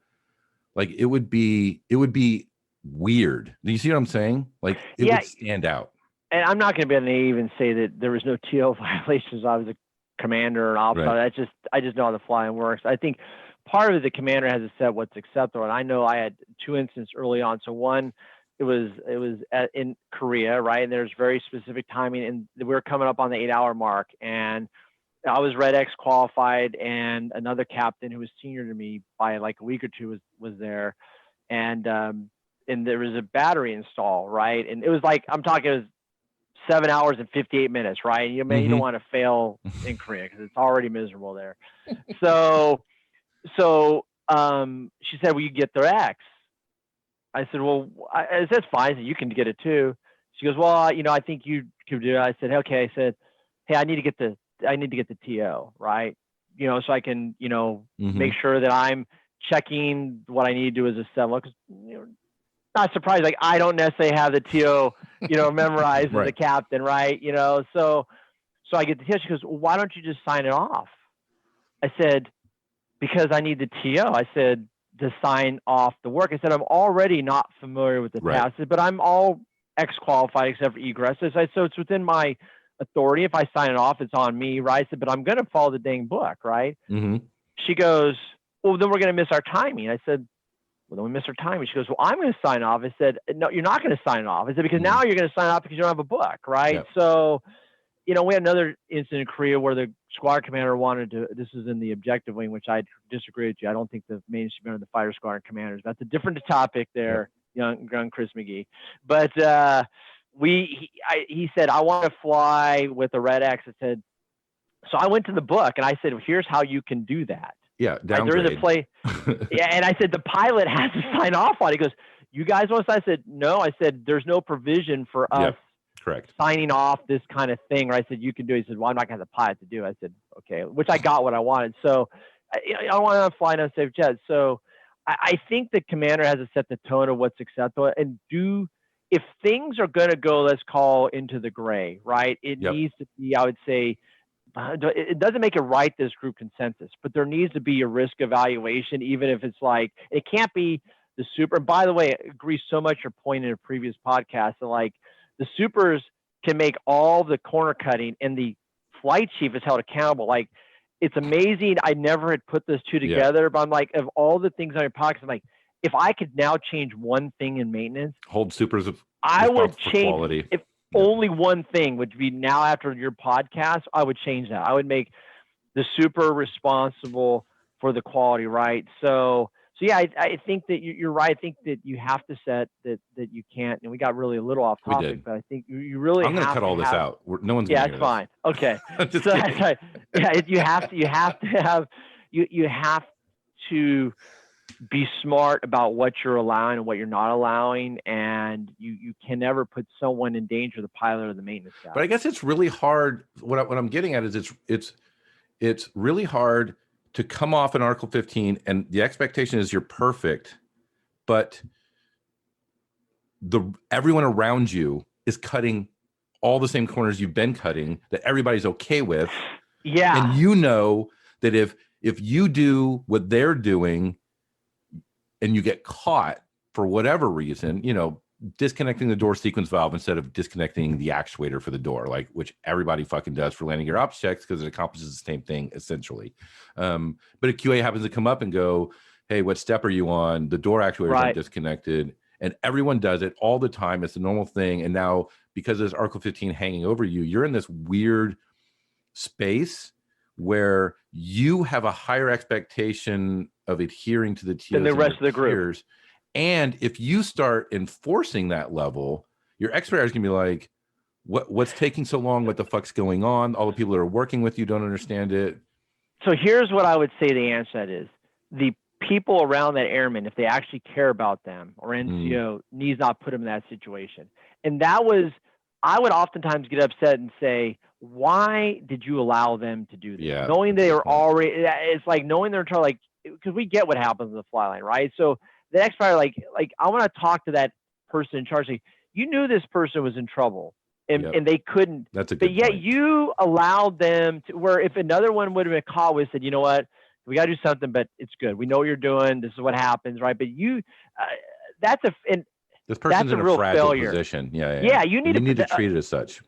like it would be weird. Do you see what I'm saying? Like it would stand out. And I'm not going to be naive and say that there was no TO violations. I was a commander or an officer. Right. I just know how the flying works. I think part of it, the commander has to set what's acceptable. And I know I had 2 instances early on. So one, it was in Korea, right? And there's very specific timing, and we were coming up on the 8-hour mark, and I was Red X qualified, and another captain who was senior to me by like a week or two was there, and there was a battery install, right? And it was like, it was 7 hours and 58 minutes, right? You don't want to fail in Korea because it's already miserable there. So she said, "Will you get the X?" I said, "Well, I said, that's fine. So you can get it too." She goes, "Well, I think you could do it." I said, "Okay." I said, "Hey, I need to get the TO, right? So I can, make sure that I'm checking what I need to do as a 7, because not surprised. Like, I don't necessarily have the TO, memorized as a captain, right? So I get the TO. She goes, "Well, why don't you just sign it off?" I said, "Because I need the TO." I said, "To sign off the work." I said, "I'm already not familiar with the task, but I'm all X qualified except for egress." I said, "So it's within my authority. If I sign it off, it's on me," right? I said, "But I'm going to follow the dang book," right? She goes, "Well, then we're going to miss our timing." I said, "Well, then we miss our timing." She goes, "Well, I'm going to sign off." I said, "No, you're not going to sign off." I said, "Because now you're going to sign off because you don't have a book," right? Yep. So, we had another incident in Korea where the squadron commander wanted to, this is in the objective wing, which I disagree with you. I don't think the main commander of the fighter squadron commanders, that's a different topic there, young Chris McGee. But he said, "I want to fly with a Red X." I said, so I went to the book and I said, "Well, here's how you can do that." Yeah, downgrade. There is a play. And I said, "The pilot has to sign off on it." He goes, "You guys want to?" I said, "No." I said, "There's no provision for us signing off this kind of thing." Right? I said, "You can do it." He said, "Well, I'm not going to have the pilot to do it." I said, "Okay," which I got what I wanted. So I want to fly an unsafe jet. So I think the commander has to set the tone of what's acceptable, and if things are going to go, let's call into the gray, right? It needs to be, I would say, it doesn't make it right, this group consensus, but there needs to be a risk evaluation, even if it's like, it can't be the super. And by the way, I agree so much your point in a previous podcast that like the supers can make all the corner cutting and the flight chief is held accountable. Like, it's amazing. I never had put those two together, but I'm like, of all the things on your pockets, I'm like, if I could now change one thing in maintenance, hold supers I would change quality. If only one thing would be, now after your podcast, I would change that. I would make the super responsible for the quality, right? So yeah, I think that you're right. I think that you have to set that you can't, and we got really a little off topic, but I think you really I'm going to cut all this out. No one's going to hear this. Yeah, it's fine. Okay. So that's right. Yeah, you have to be smart about what you're allowing and what you're not allowing, and you can never put someone in danger, the pilot or the maintenance guy. But I guess it's really hard. What I'm getting at is it's really hard to come off an Article 15 and the expectation is you're perfect, but everyone around you is cutting all the same corners you've been cutting that everybody's okay with. Yeah. And that if you do what they're doing and you get caught for whatever reason, disconnecting the door sequence valve instead of disconnecting the actuator for the door, like, which everybody fucking does for landing gear ops checks because it accomplishes the same thing essentially. But a QA happens to come up and go, hey, what step are you on? The door actuators Right. aren't disconnected. And everyone does it all the time. It's a normal thing. And now because there's Article 15 hanging over you, you're in this weird space where you have a higher expectation of adhering to the TOs Than the and rest your of the group. peers. And if you start enforcing that level, your expediters can be like, what's taking so long? What the fuck's going on? All the people that are working with you don't understand it. So here's what I would say the answer to that is. The people around that airman, if they actually care about them, or NCO, needs not put them in that situation. And that was, I would oftentimes get upset and say, why did you allow them to do this? Yeah, Knowing that's a they good were point. already, it's like knowing they're trying, like, because we get what happens in the fly line, right? So the next part, like I want to talk to that person in charge. Like, you knew this person was in trouble, and, Yep. and they couldn't. That's a good But yet point. you allowed them to, where if another one would have been caught, we said, you know what, we got to do something, but it's good. We know what you're doing. This is what happens, right? But you, that's a, and This person's that's a in a real fragile failure. position. Yeah, you need to treat it as such.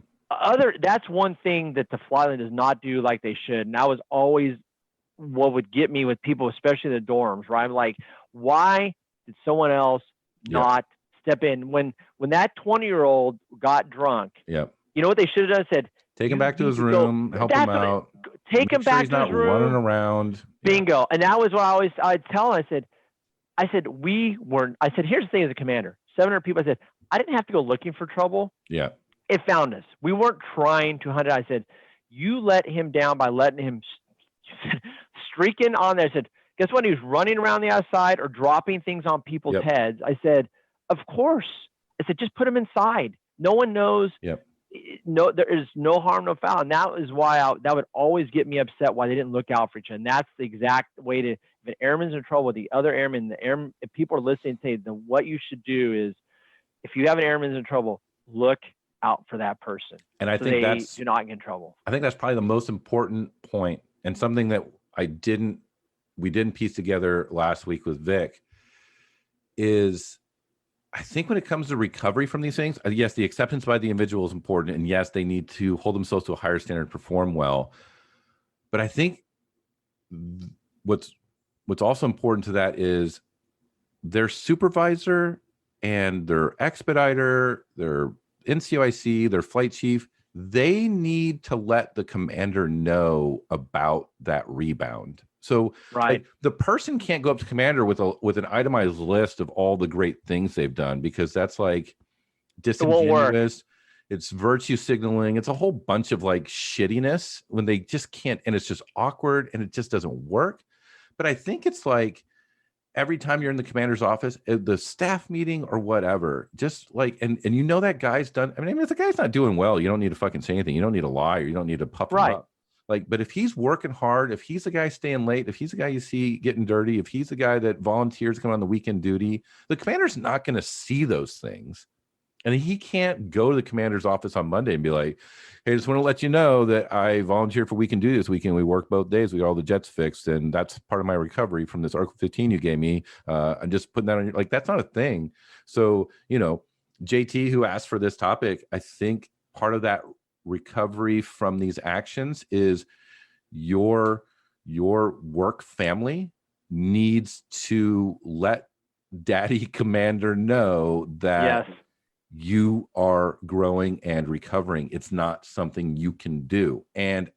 That's one thing that the fly line does not do like they should. And that was always what would get me with people, especially the dorms, right? I'm like, why did someone else not step in when that 20-year-old got drunk? Yep. You know what they should have done? Said, Take him you back to need his to go- room, help that's him what it- out. Take him Make sure back he's to not his room. running around. Bingo. And that was what I'd tell him. I said, we weren't, I said, here's the thing as a commander, 700 people. I said, I didn't have to go looking for trouble. Yeah. It found us. We weren't trying to hunt it. I said, you let him down by letting him streaking on there. I said, guess what? He was running around the outside or dropping things on people's Yep. heads. I said, of course. I said, just put him inside. No one knows. Yep. No, there is no harm, no foul. And that is why that would always get me upset why they didn't look out for each other. And that's the exact way to, if an airman's in trouble with the other airman, if people are listening, say, then what you should do is, if you have an airman's in trouble, look out for that person. And I so think they that's, do not get in trouble. I think that's probably the most important point, and something that we didn't piece together last week with Vic is, I think when it comes to recovery from these things, yes, the acceptance by the individual is important, and yes, they need to hold themselves to a higher standard and perform well. But I think what's also important to that is their supervisor and their expediter, their NCOIC, their flight chief, they need to let the commander know about that rebound. So Right. like, the person can't go up to commander with an itemized list of all the great things they've done, because that's like disingenuous. It's virtue signaling. It's a whole bunch of like shittiness when they just can't, and it's just awkward and it just doesn't work. But I think it's like, every time you're in the commander's office, at the staff meeting or whatever, just like, and you know that guy's done. I mean, if the guy's not doing well, you don't need to fucking say anything. You don't need to lie, or you don't need to puff him up. Like, but if he's working hard, if he's the guy staying late, if he's the guy you see getting dirty, if he's the guy that volunteers come on the weekend duty, the commander's not going to see those things. And he can't go to the commander's office on Monday and be like, hey, I just want to let you know that I volunteered for weekend duty this weekend. We work both days. We got all the jets fixed. And that's part of my recovery from this Article 15 you gave me. I'm just putting that on your, like, that's not a thing. So, JT, who asked for this topic, I think part of that recovery from these actions is your work family needs to let daddy commander know that Yes. you are growing and recovering. It's not something you can do. And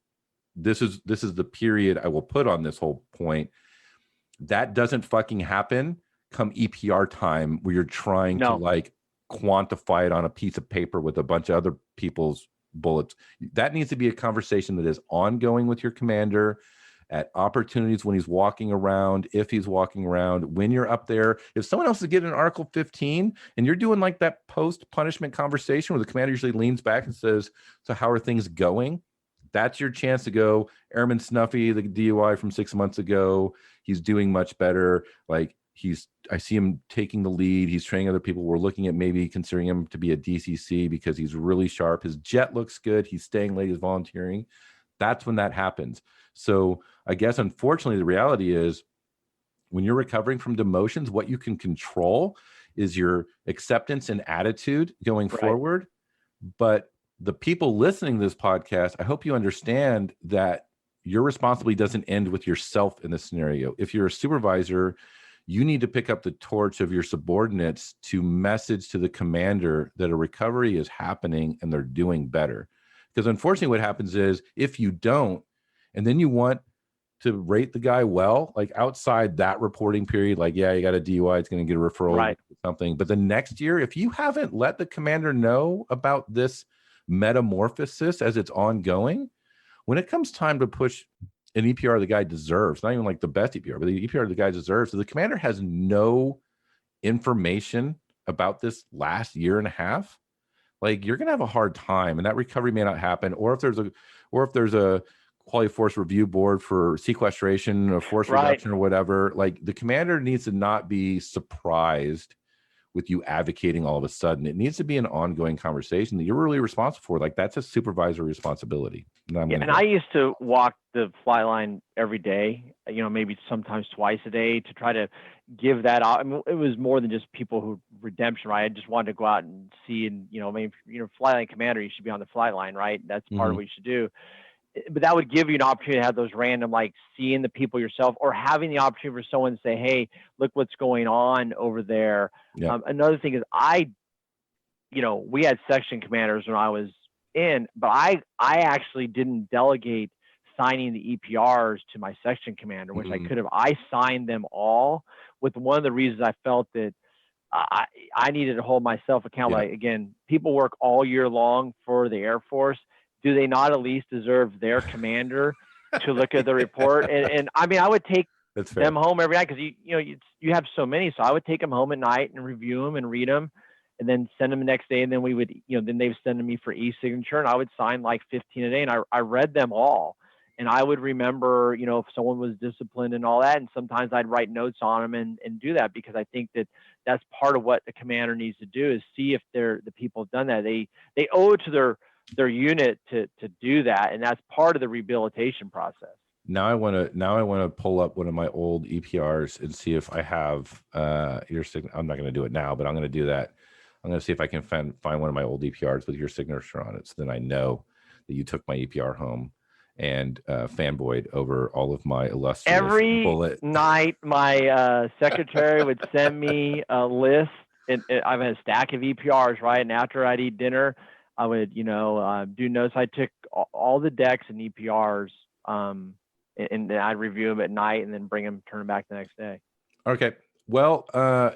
this is the period I will put on this whole point. That doesn't fucking happen come EPR time, where you're trying to like quantify it on a piece of paper with a bunch of other people's bullets. That needs to be a conversation that is ongoing with your commander at opportunities when he's walking around, if he's walking around, when you're up there. If someone else is getting an Article 15 and you're doing like that post-punishment conversation where the commander usually leans back and says, so how are things going? That's your chance to go, Airman Snuffy, the DUI from 6 months ago, he's doing much better. Like, I see him taking the lead. He's training other people. We're looking at maybe considering him to be a DCC because he's really sharp. His jet looks good. He's staying late. He's volunteering. That's when that happens. So I guess, unfortunately, the reality is when you're recovering from demotions, what you can control is your acceptance and attitude going forward. But the people listening to this podcast, I hope you understand that your responsibility doesn't end with yourself in this scenario. If you're a supervisor, you need to pick up the torch of your subordinates to message to the commander that a recovery is happening and they're doing better. Because unfortunately what happens is if you don't, and then you want to rate the guy well, like outside that reporting period, like, yeah, you got a DUI, it's going to get a referral, Right. or something. But the next year, if you haven't let the commander know about this metamorphosis as it's ongoing, when it comes time to push an EPR the guy deserves, not even like the best EPR, but the EPR the guy deserves, so the commander has no information about this last year and a half, like you're going to have a hard time, and that recovery may not happen. Or if there's a quality force review board for sequestration or force reduction or whatever, like the commander needs to not be surprised with you advocating all of a sudden. It needs to be an ongoing conversation that you're really responsible for. Like that's a supervisory responsibility. And I used to walk the fly line every day, maybe sometimes twice a day, to try to give that out. I mean, it was more than just people who redemption, right? I just wanted to go out and see, and fly line commander, you should be on the fly line, right? That's part of what you should do. But that would give you an opportunity to have those random, like seeing the people yourself, or having the opportunity for someone to say, hey, look what's going on over there. Yeah. Another thing is we had section commanders when I was in, but I actually didn't delegate signing the EPRs to my section commander, which I could have. I signed them all, with one of the reasons I felt that I needed to hold myself accountable. Yeah. Like, again, people work all year long for the Air Force. Do they not at least deserve their commander to look at the report? And I mean, I would take them home every night, because you have so many. So I would take them home at night and review them and read them, and then send them the next day. And then we would, then they would send them me for e-signature, and I would sign like 15 a day. And I read them all, and I would remember, if someone was disciplined and all that. And sometimes I'd write notes on them and do that, because I think that that's part of what the commander needs to do, is see if the people have done that. They owe it to their unit to do that, and that's part of the rehabilitation process. Now I want to pull up one of my old EPRs and see if I have your signature. I'm not going to do it now, but I'm going to do that. I'm going to see if I can find one of my old EPRs with your signature on it, so then I know that you took my EPR home and fanboyed over all of my illustrious every night. My secretary would send me a list, and I have a stack of EPRs, right? And after I'd eat dinner, I would, do notes. I took all the decks and EPRs, and I'd review them at night, and then turn them back the next day. Okay. Well,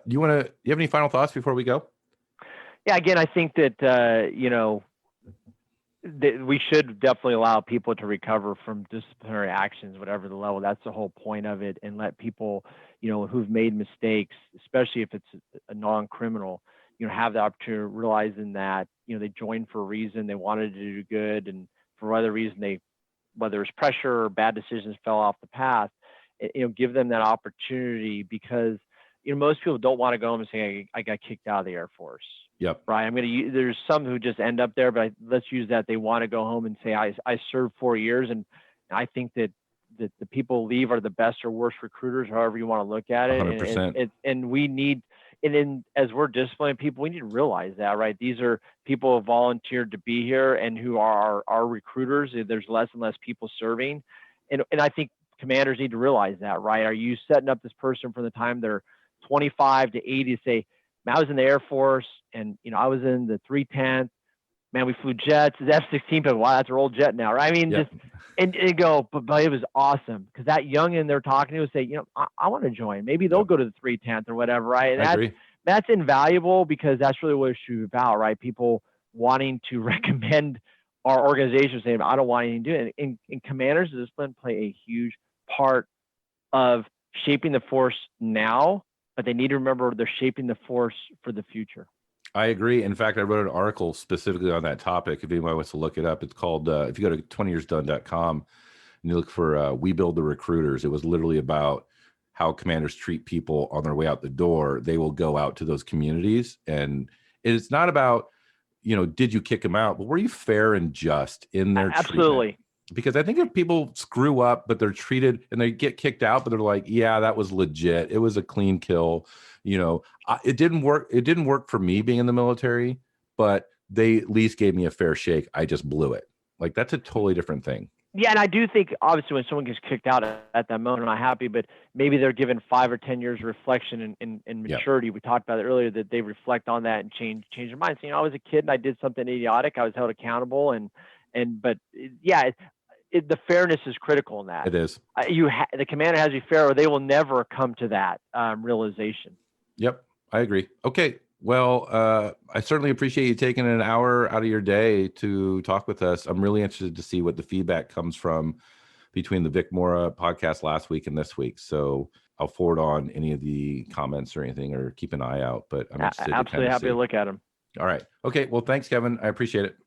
do you have any final thoughts before we go? Yeah. Again, I think that that we should definitely allow people to recover from disciplinary actions, whatever the level. That's the whole point of it, and let people, who've made mistakes, especially if it's a non-criminal, have the opportunity of realizing that, they joined for a reason, they wanted to do good, and for whatever reason, whether it's pressure or bad decisions fell off the path, give them that opportunity, because, most people don't want to go home and say, I got kicked out of the Air Force. Yep. Right. There's some who just end up there, but let's use that. They want to go home and say, I served 4 years. And I think that the people who leave are the best or worst recruiters, however you want to look at it. 100%. And we need, as we're disciplining people, we need to realize that, right? These are people who volunteered to be here and who are our recruiters. There's less and less people serving. And I think commanders need to realize that, right? Are you setting up this person from the time they're 25 to 80 to say, I was in the Air Force, and I was in the 310th. Man, we flew jets. The F-16, but wow, that's our old jet now, right? I mean, Yep. just and go, but it was awesome, because that youngin they're talking to would say, I want to join. Maybe they'll go to the 310th or whatever, right? And I agree. That's invaluable, because that's really what it should be about, right? People wanting to recommend our organization, saying, I don't want anything to do it. And commanders of discipline play a huge part of shaping the force now, but they need to remember they're shaping the force for the future. I agree. In fact, I wrote an article specifically on that topic. If anybody wants to look it up, it's called, if you go to 20yearsdone.com and you look for We Build the Recruiters, it was literally about how commanders treat people on their way out the door. They will go out to those communities, and it's not about, did you kick them out, but were you fair and just in their Absolutely. treatment? Because I think if people screw up, but they're treated and they get kicked out, but they're like, yeah, that was legit. It was a clean kill. It didn't work. It didn't work for me being in the military, but they at least gave me a fair shake. I just blew it. Like, that's a totally different thing. Yeah, and I do think obviously when someone gets kicked out at that moment, I'm not happy, but maybe they're given 5 or 10 years reflection and Yep. maturity. We talked about it earlier, that they reflect on that and change their mind. So, I was a kid and I did something idiotic. I was held accountable, but the fairness is critical in that. It is. The commander has to be fair, or they will never come to that realization. Yep, I agree. Okay. Well, I certainly appreciate you taking an hour out of your day to talk with us. I'm really interested to see what the feedback comes from between the Vic Mora podcast last week and this week. So I'll forward on any of the comments or anything, or keep an eye out. But I'm interested Absolutely to happy to look at them. All right. Okay. Well, thanks, Kevin. I appreciate it.